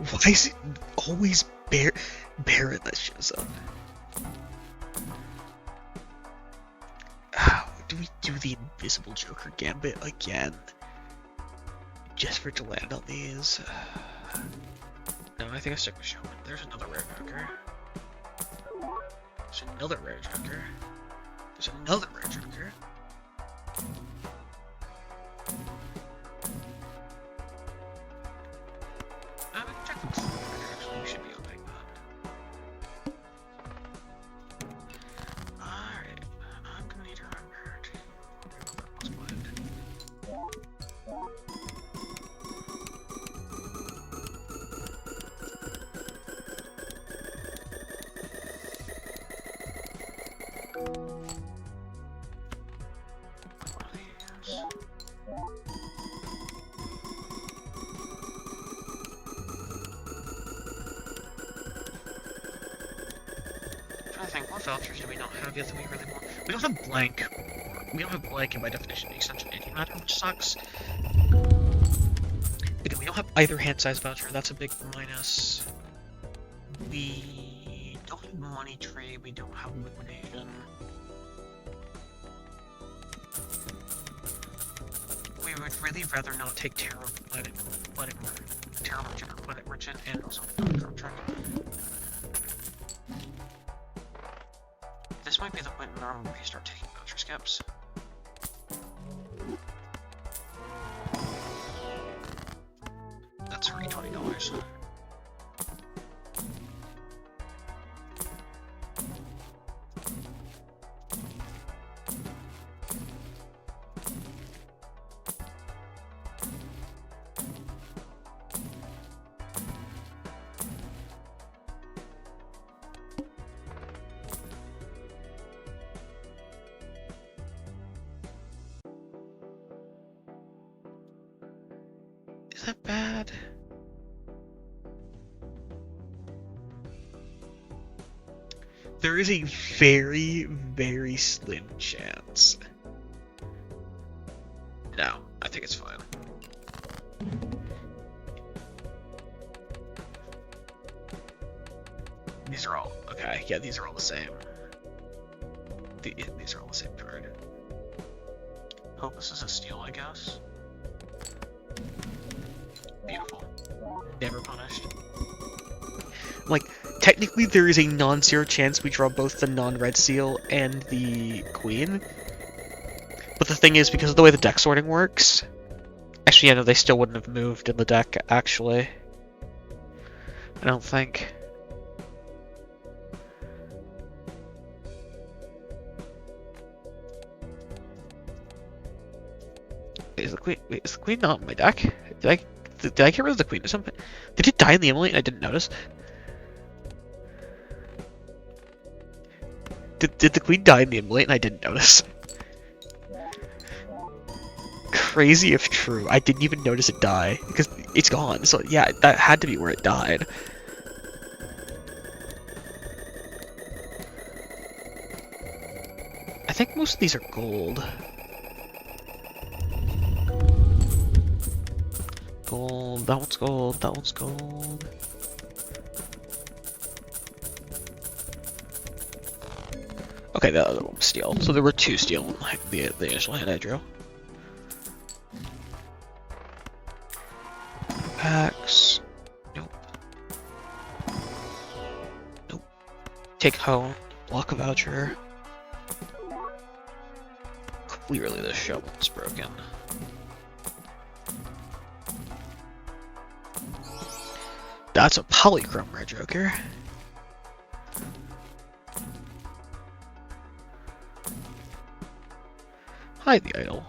Why is it always Baron that shows up? Do we do the Invisible Joker Gambit again? Just for it to land on these? No, I think I stick with Showman. There's another Rare Joker. There's another Rare Joker. There's another Rare Joker. We should be opening that. Alright, I'm gonna need to remember to remove that this. I think, what vouchers do we not have yet that we really want? We don't have blank. We don't have blank, and by definition, the extension antimatter, which sucks. Again, we don't have either hand size voucher. That's a big minus. We don't have money tree. We don't have liquidation. We would really rather not take Terror, let it Terror Merchant, or let it Merchant, and also Contract. This might be the point where we start taking voucher skips. That's already $20. Is that bad? There is a very, very slim chance. No, I think it's fine. These are all okay. Yeah, these are all the same. These are all the same card. Hope this is a steal, I guess. Beautiful. Never punished. Like, technically there is a non-zero chance we draw both the non-red seal and the queen. But the thing is, because of the way the deck sorting works... Actually, yeah, no, they still wouldn't have moved in the deck, actually. I don't think. Is the queen not in my deck? Did I get rid of the queen or something? Did it die in the Emily and I didn't notice? Did the queen die in the Emily and I didn't notice? Crazy if true. I didn't even notice it die because it's gone. So yeah, that had to be where it died. I think most of these are gold. Gold, that one's gold, that one's gold. Okay, the other one was steel. So there were two steel in the initial hand I drew. Packs. Nope. Nope. Take home. Block a voucher. Clearly this shovel's broken. That's a polychrome Red Joker. Hide the idol.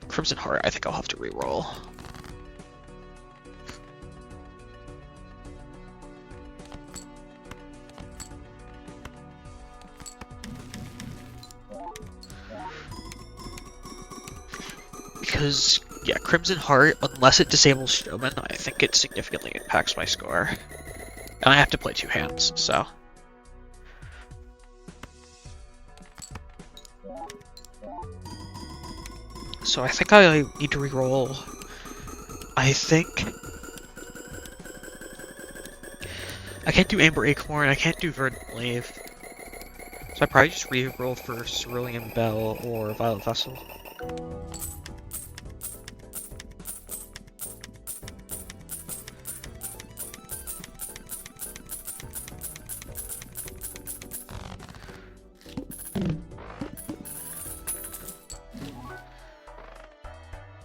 Crimson Heart, I think I'll have to re-roll. Because, yeah, Crimson Heart, unless it disables Showman, I think it significantly impacts my score. And I have to play two hands, so. So I think I need to re-roll. I think... I can't do Amber Acorn, I can't do Verdant Wave. So I probably just re-roll for Cerulean Bell or Violet Vessel.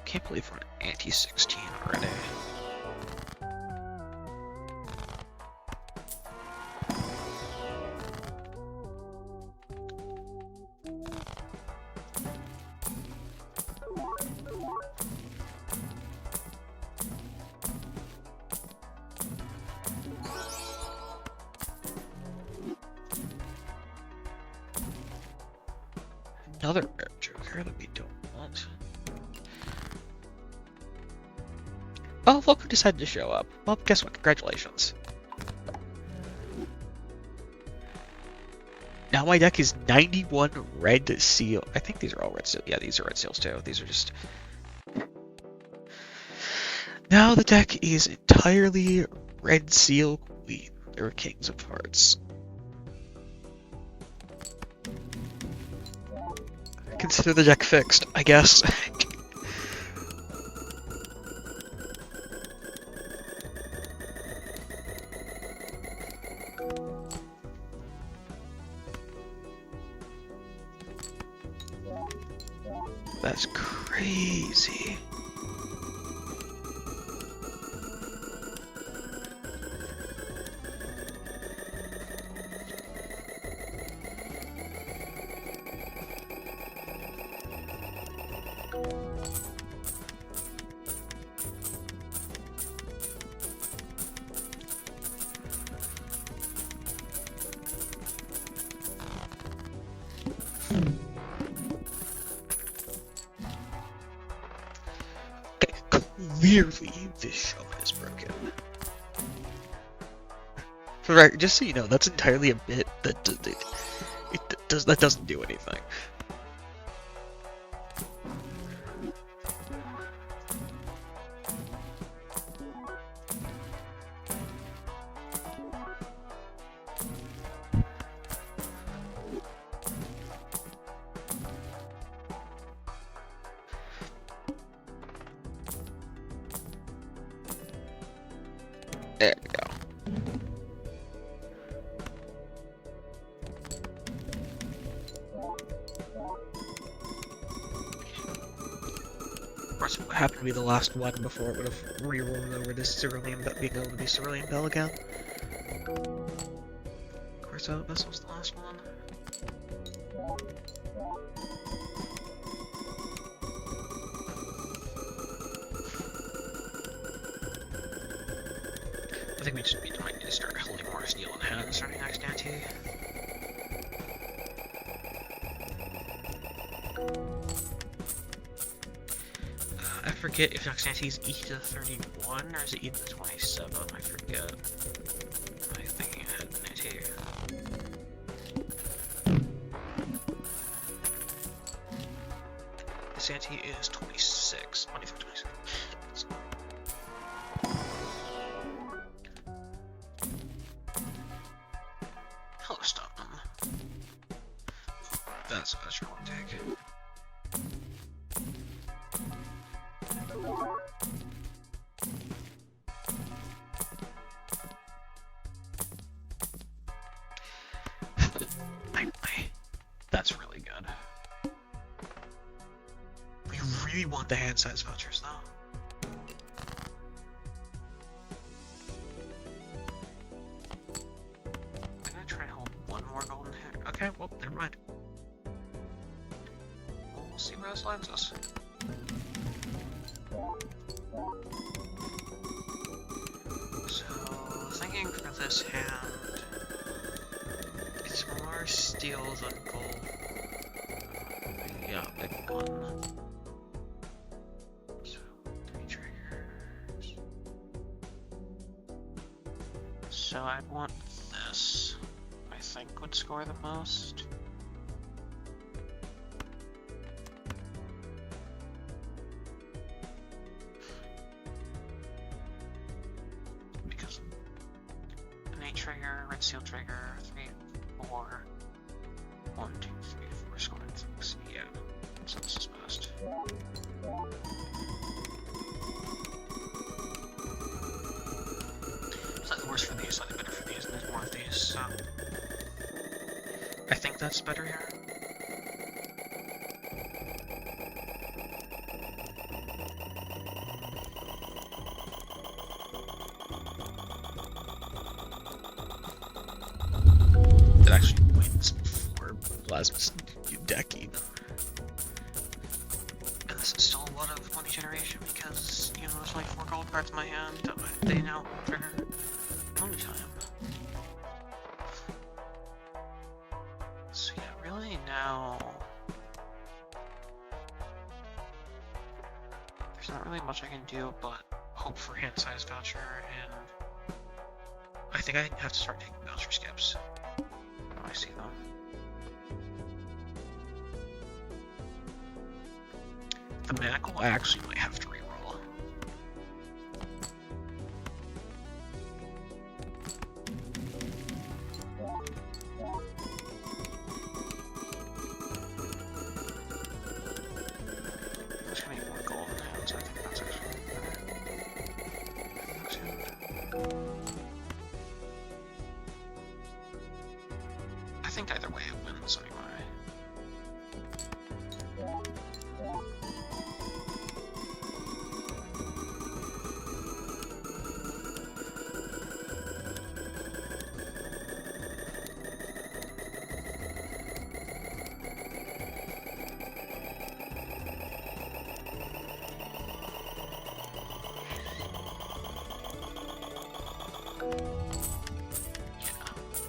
Can't believe we're an anti-16 already. another rare Joker that we don't want. Oh, look who decided to show up. Well, guess what? Congratulations. Now my deck is 91 red seal. I think these are all red seal. Yeah, these are red seals too. These are just... Now the deck is entirely red seal queen, or kings of hearts. Consider the deck fixed, I guess. That's crazy. Clearly, this shaman is broken. For the record, just so you know, that's entirely a bit that that doesn't do anything. There we go. Of course, it happened to be the last one before it would have re-rolled over this Cerulean Bell, being able to be Cerulean Bell again. Of course, this was the last one. I think we just might need to start holding more steel in hand starting next ante. I forget if next ante is E to the 31 or is it E to the 27? I forget. I'm thinking ahead in ante. This ante is 26. 25, 26. Hello, stop them. That's what I should want to take. That's really good. We really want the hand size vouchers though. I'm gonna try and hold one more golden hair. Okay, well, never mind. We'll see where this lands us. So, thinking for this hand, it's more steel than gold. Yeah, big one. So, 3 triggers. So I'd want this. I think would score the most. Because an 8 trigger, red seal trigger, 3, 4. 1, 2, 3, 4 scoring things. Yeah, so this is best. Slightly worse for these, slightly better for these, and there's more of these, so I think that's better here. It actually wins before Plasma's decking. And this is still a lot of money generation because, you know, there's like 4 gold cards in my hand that they now trigger money time. So yeah, really now not really much I can do but hope for hand size voucher, and I think I have to start taking voucher skips when I see them. The Manacle I actually might have to reroll. There's gonna be more gold in the hands, I think that's actually better. I think either way it wins anyway.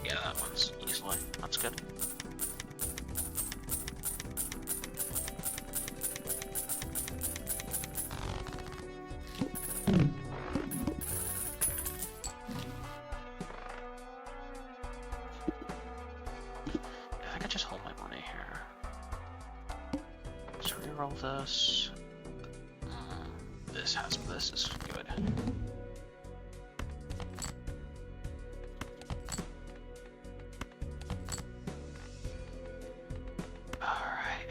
Yeah, that one's easily. That's good. I think I just hold my money here. So reroll this. This is good. Alright.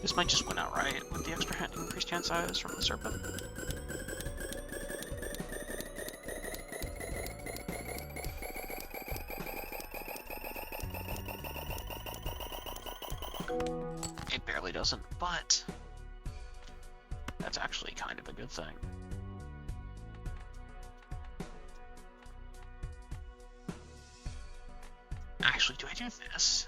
This might just win outright with the extra increased hand size from the serpent. It barely doesn't, but that's actually kind of a good thing. Actually, do I do this?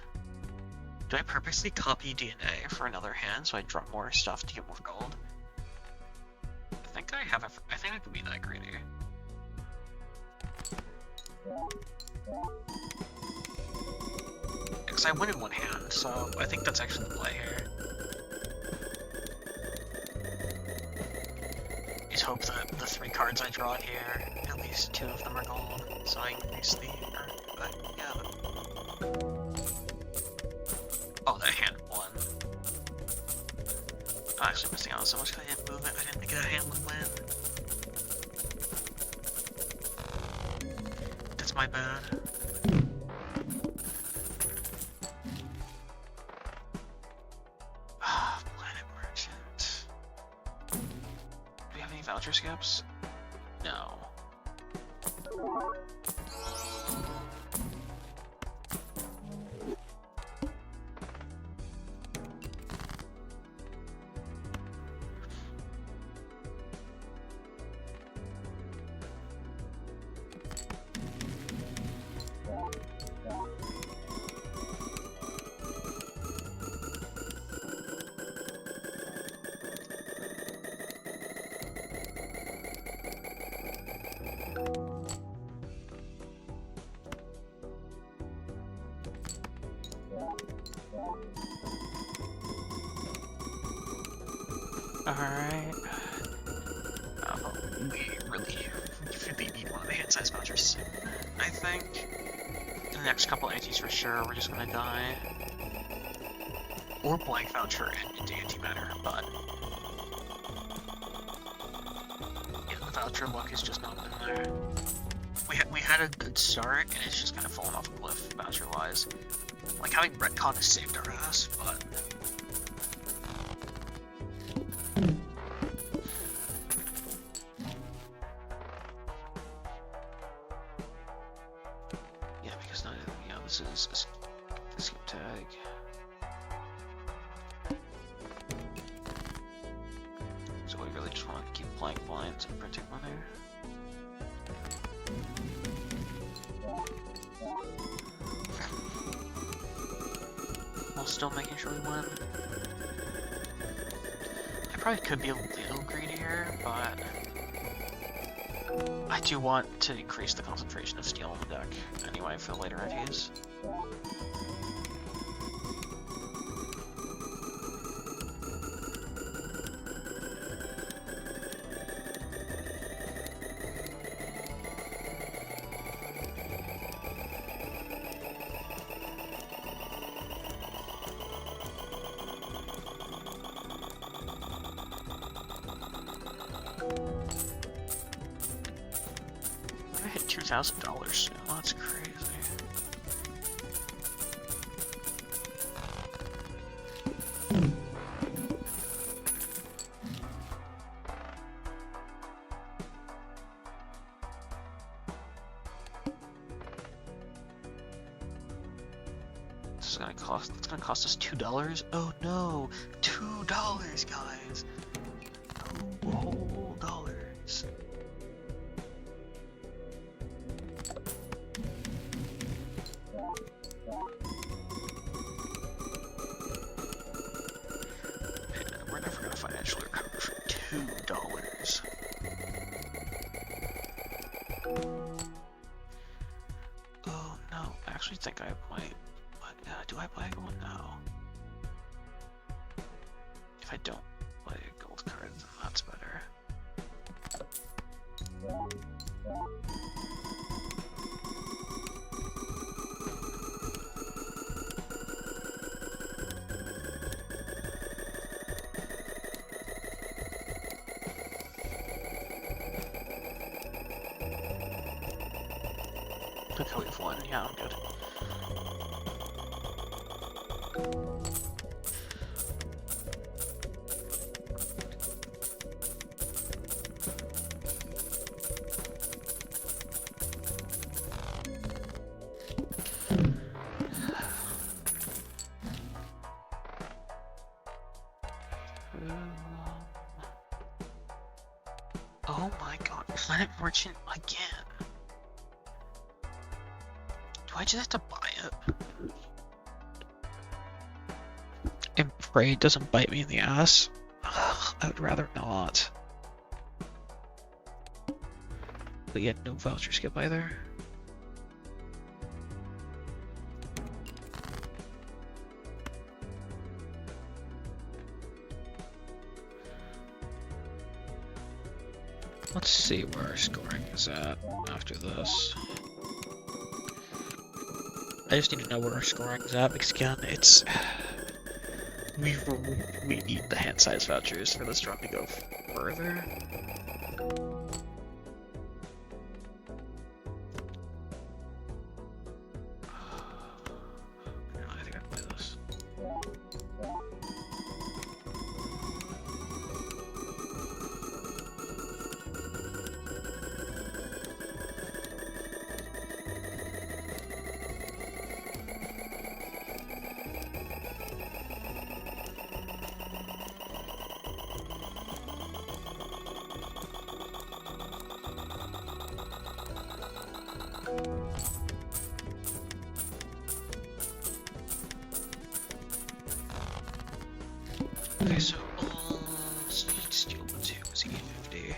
Do I purposely copy DNA for another hand so I drop more stuff to get more gold? I think I have I think I could be that greedy. Because I win in one hand, so I think that's actually the play here. Is hope that the 3 cards I draw here, at least 2 of them are gold, so I increase the... Oh, that hand won. I'm actually missing out on so much because I didn't move it. I didn't think that hand would win. That's my bad. Planet Merchant. Do we have any voucher skips? No. Alright. We really need one of the hand size vouchers. I think in the next couple antis for sure we're just gonna die. Or blank voucher and into antimatter, but yeah, the voucher luck has just not been there. We had a good start and it's just kind of fallen off a cliff voucher wise. Like having retcon has saved our ass, but yeah, because not this is a skip tag. So we really just want to keep playing blinds and printing money. While still making sure we win. I probably could be a little greedier, but I do want to increase the concentration of steel in the deck anyway for later ITs. $3,000 soon. That's crazy. It's gonna cost us $2. Oh no, $2, guys. $2 whole dollars. Man, we're never gonna financially recover for $2. Oh no, I actually think I might. Do I buy gold now? If I don't buy a gold card, then that's better. Okay, we have one. Yeah, I'm good. Oh my god, Planet Merchant again. Do I just have to buy it? And pray it doesn't bite me in the ass? Ugh, I would rather not. But yet no voucher skip either. Let's see where our scoring is at after this. I just need to know where our scoring is at because again, it's we need the hand size vouchers for this run to go further. I think I can play this. Okay, so speed steel 2 was 850.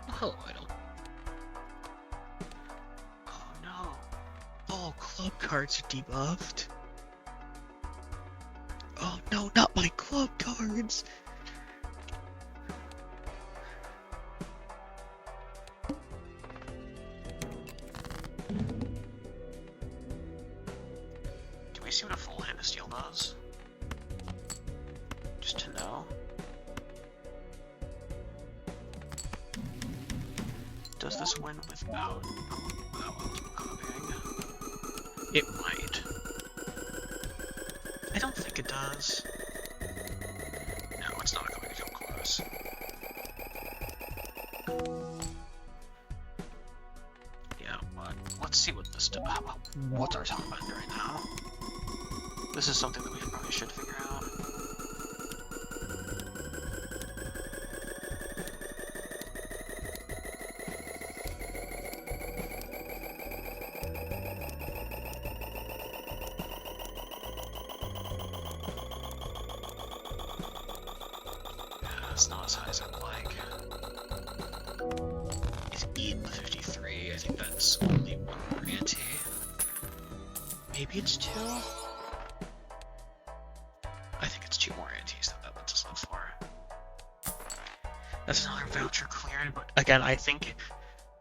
Hello, Idle. Oh no. All club cards are debuffed. Oh no, not my club cards! Do we see what a full hand of steel does? Just to know. Does this win without copying? It might. I don't think it does. No, it's not going to go close. this. Yeah, but let's see what this does. What's our top end right now? This is something that we probably should figure out. It's not as high as I'd like. It's 8 to 53. I think that's only one more ante. Maybe it's 2? I think it's 2 more antes that lets us live for. That's another voucher cleared, but again, I think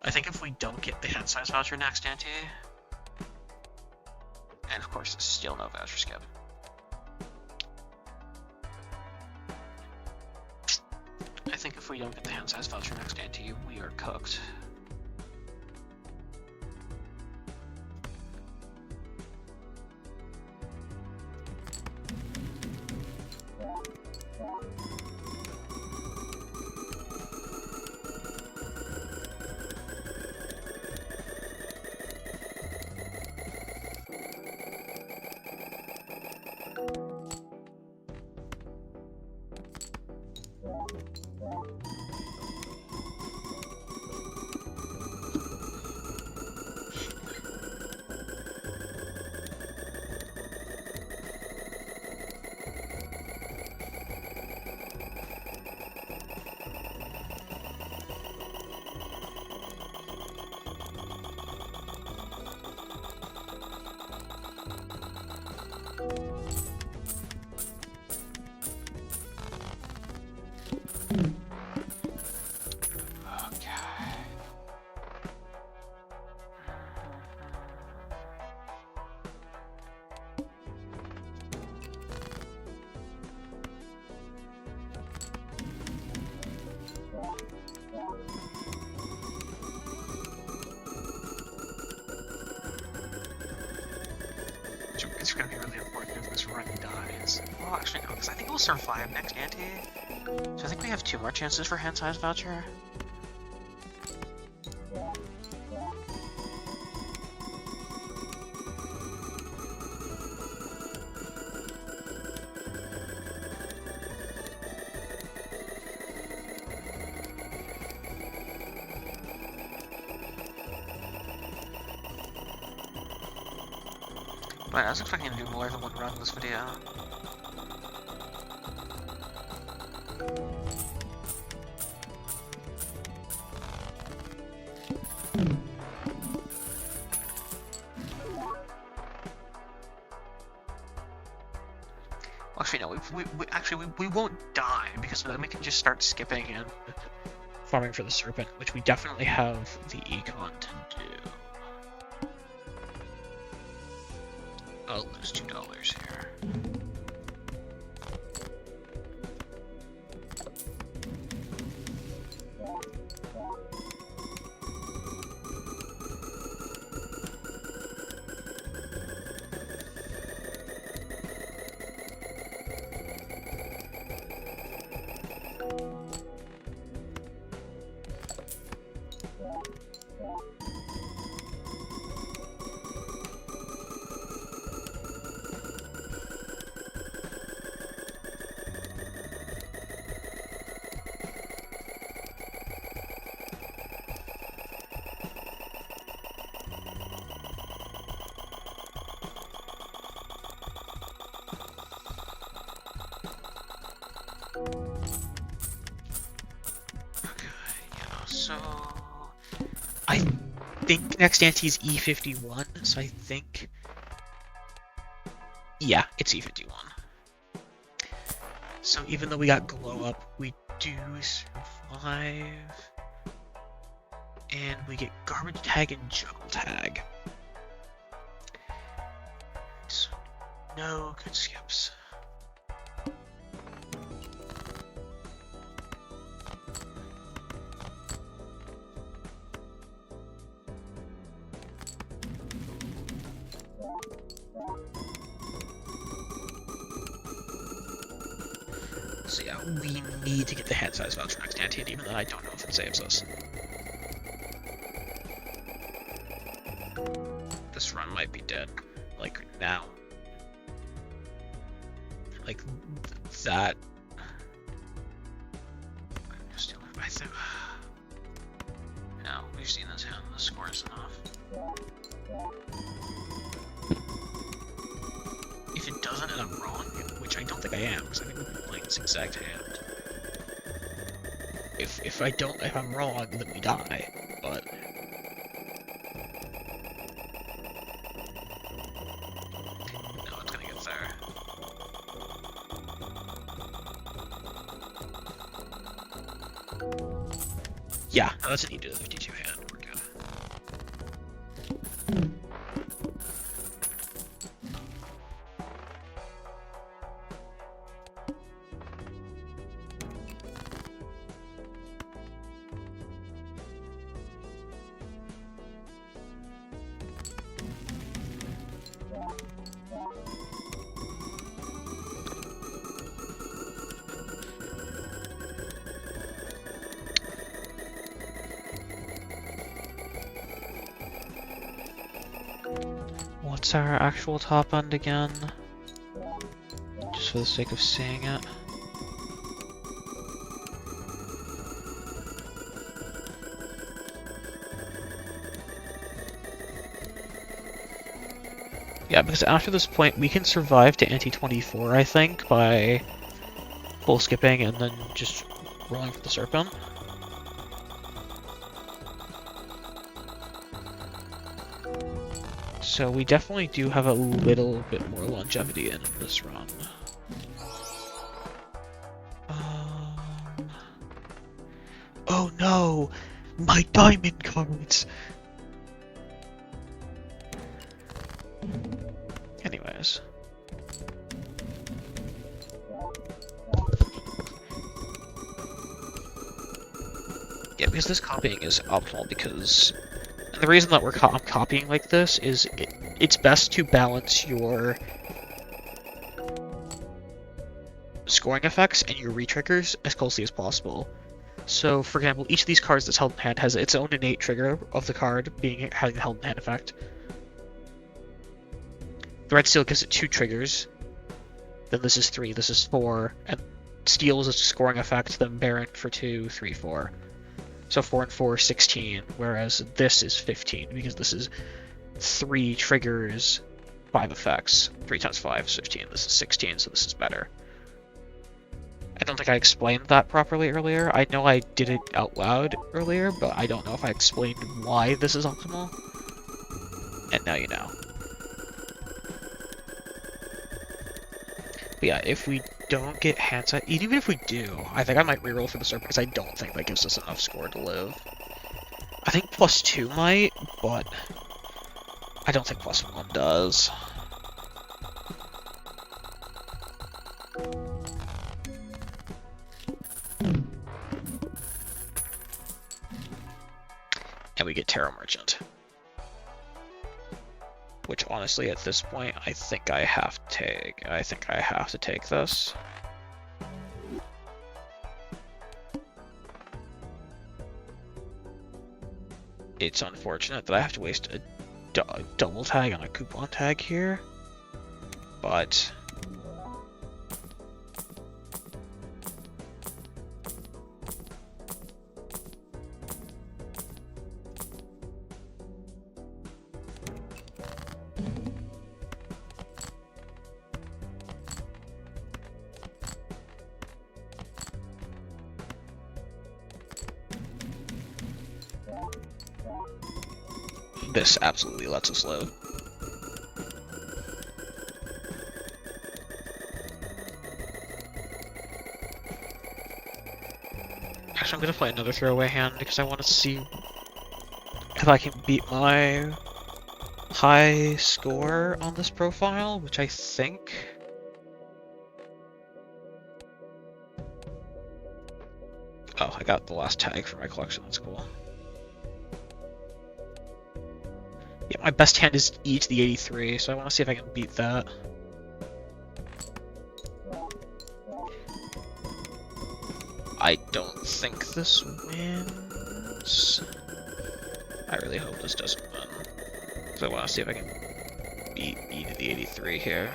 if we don't get the head size voucher next ante, and of course, still no voucher skip. I think if we don't get the hand size voucher next ante, we are cooked. It's going to be really important if this run dies. Well, actually, no, because I think we'll survive next ante. So I think we have 2 more chances for hand size voucher. But I was expecting to do more than one run this video. Well, actually, no, we won't die because then we can just start skipping and Farming for the Serpent, which we definitely have the econ to do. I'll lose $2 here. So I think next ante is E51, so I think... Yeah, it's E51. So even though we got Glow Up, we do survive. And we get Garbage Tag and Juggle Tag. So no good skips. So yeah, we need to get the hand size voucher next ante, and even then I don't know if it saves us. This run might be dead. Like, now. Like, that... I think... No, we've seen this hand. The score is enough. If it doesn't and I'm wrong, which I don't think I am, because I think we've been playing this exact hand. If I'm wrong, then we die. But no, it's gonna get there. Yeah, that's an E to the 52 hand. We're good. What's our actual top end again? Just for the sake of seeing it. Yeah, because after this point we can survive to ante 24, I think, by full skipping and then just rolling for the serpent. So we definitely do have a little bit more longevity in this run. Oh no! My diamond cards! Anyways. Yeah, because this copying is optimal because... And the reason that I'm copying like this is it's best to balance your scoring effects and your re-triggers as closely as possible. So, for example, each of these cards that's held in hand has its own innate trigger of the card having the held in hand effect. The red steel gives it 2 triggers. Then this is 3, this is 4, and steel is a scoring effect, then Baron for 2, 3, 4. So 4 and 4, 16, whereas this is 15, because this is 3 triggers, 5 effects. 3 times 5 is 15, this is 16, so this is better. I don't think I explained that properly earlier. I know I did it out loud earlier, but I don't know if I explained why this is optimal. And now you know. But yeah, if we don't get hand size, even if we do, I think I might reroll for the serpent because I don't think that gives us enough score to live. I think +2 might, but I don't think +1 does. And we get Tarot Merchant. Which honestly, at this point, I think I have to take this. It's unfortunate that I have to waste a double tag on a coupon tag here, but this absolutely lets us live. Actually, I'm gonna play another throwaway hand because I want to see if I can beat my high score on this profile, which I think... Oh, I got the last tag for my collection, that's cool. Yeah, my best hand is E to the 83, so I want to see if I can beat that. I don't think this wins. I really hope this doesn't win. So I want to see if I can beat E to the 83 here.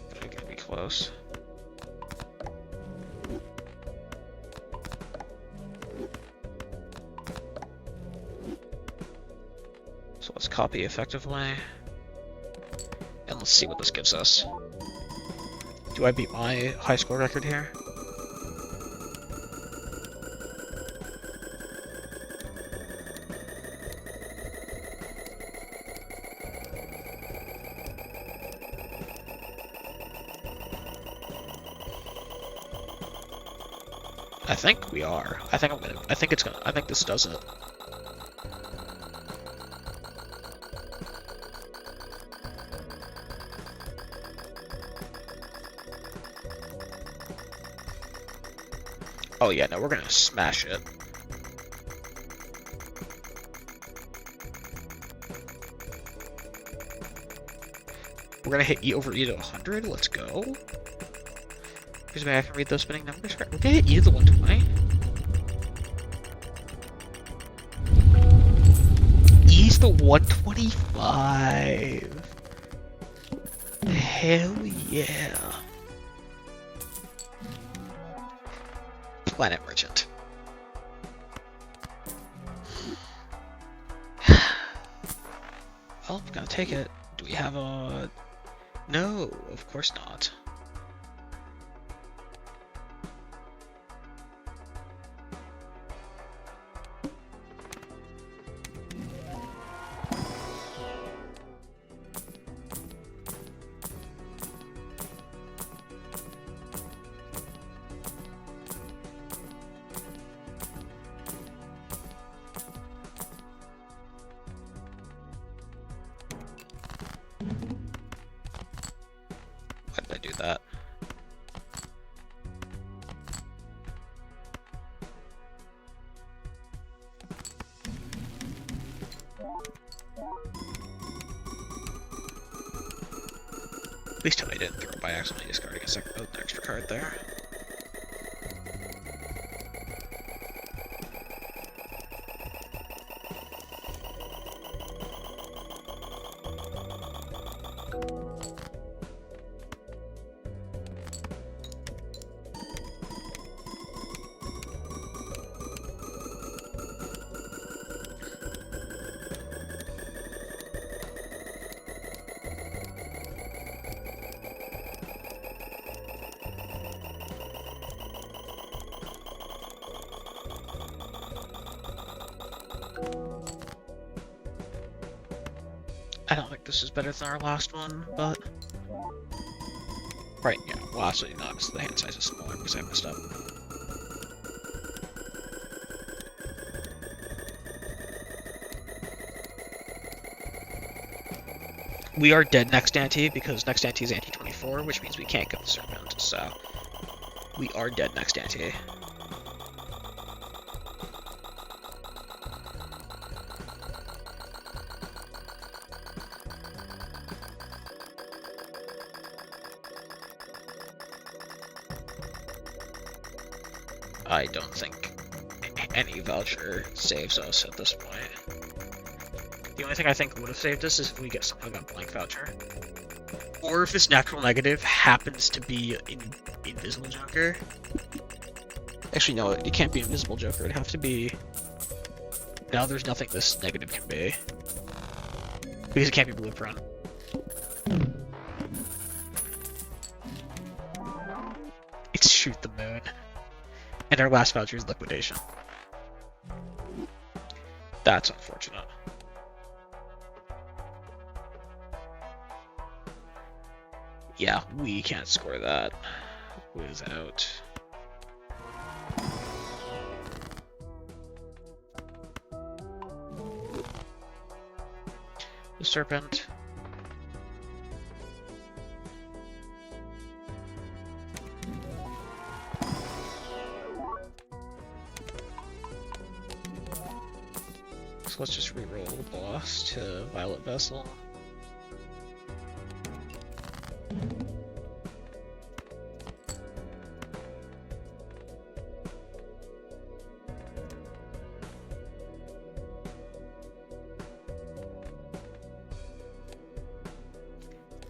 But I'm gonna be close. So let's copy effectively. And let's see what this gives us. Do I beat my high score record here? I think we are. I think this does it. Oh yeah, no, we're gonna smash it. We're gonna hit E over E to 100, let's go. Because maybe I can read those spinning numbers. We're gonna hit E to the 120. E's the 125. Hell yeah. Planet Merchant. Well, I'm gonna take it. Do we have a... No, of course not. Why did I do that? Please tell me I didn't throw it by accidentally discarding an extra card there. I don't think this is better than our last one, but... Right, yeah, well absolutely not, because the hand size is smaller because I messed up. We are dead next ante, because next ante is ante 24, which means we can't go the Serpent, so... We are dead next ante. I don't think any voucher saves us at this point. The only thing I think would have saved us is if we get somehow got blank voucher. Or if this natural negative happens to be Invisible Joker. Actually, no, it can't be Invisible Joker. It'd have to be... Now there's nothing this negative can be. Because it can't be Blueprint. It's Shoot the Moon. And our last voucher is Liquidation. That's unfortunate. Yeah, we can't score that. Whiz out. The Serpent. So let's just reroll boss to Violet Vessel.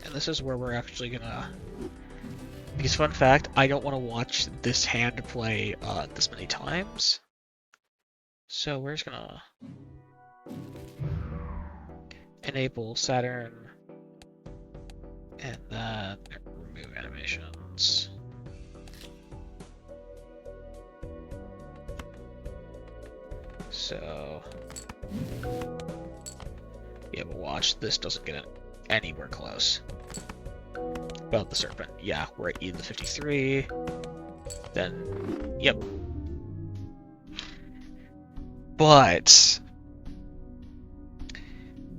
And this is where we're actually gonna... Because fun fact, I don't want to watch this hand play this many times. So we're just gonna enable Saturn and then remove animations. So yeah, but watch, this doesn't get anywhere close. About the Serpent, yeah, we're at E to the 53. Then, yep. But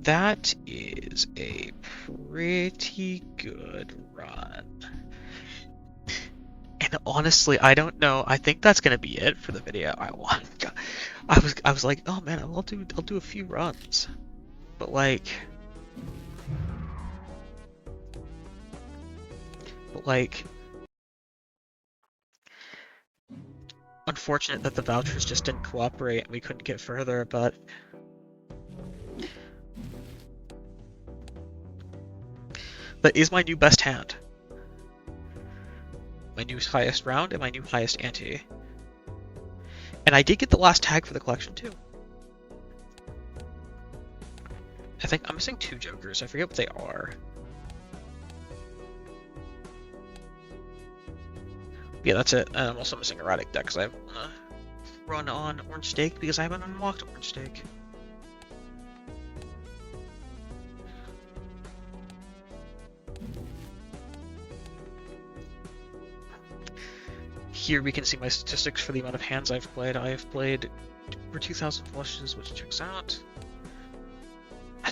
that is a pretty good run. And honestly, I don't know. I think that's gonna be it for the video. I was like, oh man, I'll do a few runs, but like. Unfortunate that the vouchers just didn't cooperate and we couldn't get further, but that is my new best hand. My new highest round and my new highest ante. And I did get the last tag for the collection too. I think I'm missing 2 jokers, I forget what they are. Yeah, that's it. And I'm also missing Erratic Deck because I haven't run on Orange Steak because I haven't unlocked Orange Steak. Here we can see my statistics for the amount of hands I've played. I have played over 2,000 flushes, which checks out.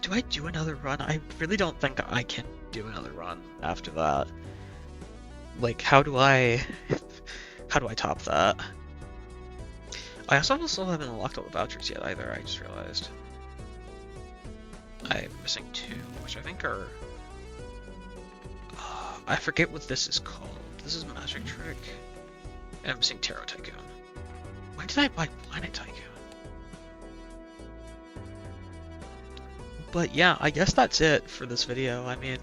Do I do another run? I really don't think I can do another run after that. Like, how do I top that? I also still haven't unlocked all the vouchers yet either, I just realized. I'm missing 2, which I think are... I forget what this is called. This is Magic Trick. And I'm missing Tarot Tycoon. When did I buy Planet Tycoon? But yeah, I guess that's it for this video. I mean...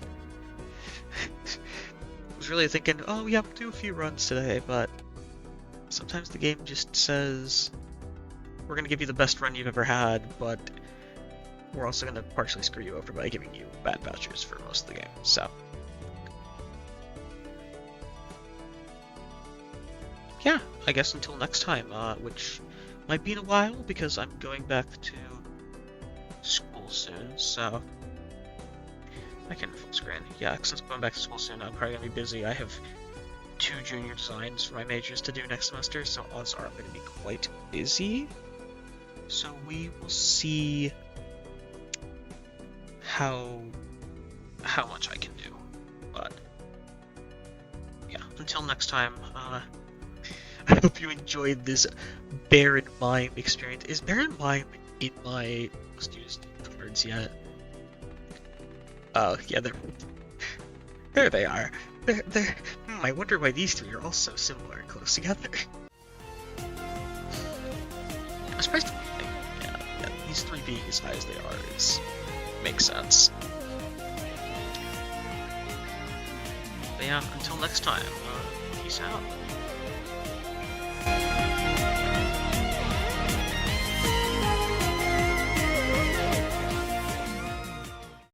I was really thinking, oh yeah, we'll do a few runs today, but sometimes the game just says we're gonna give you the best run you've ever had, but we're also gonna partially screw you over by giving you bad vouchers for most of the game. So yeah, I guess until next time, which might be in a while because I'm going back to school soon, so I can full screen. Yeah, since I'm going back to school soon, I'm probably gonna be busy. I have 2 junior designs for my majors to do next semester, so odds are I'm gonna be quite busy. So we will see how much I can do. But yeah, until next time, I hope you enjoyed this Baron Mime experience. Is Baron Mime in my most used cards yet? Oh, yeah, there they are. I wonder why these 3 are all so similar and close together. I'm surprised. Yeah, these 3 being as high as they are makes sense. But yeah, until next time, peace out.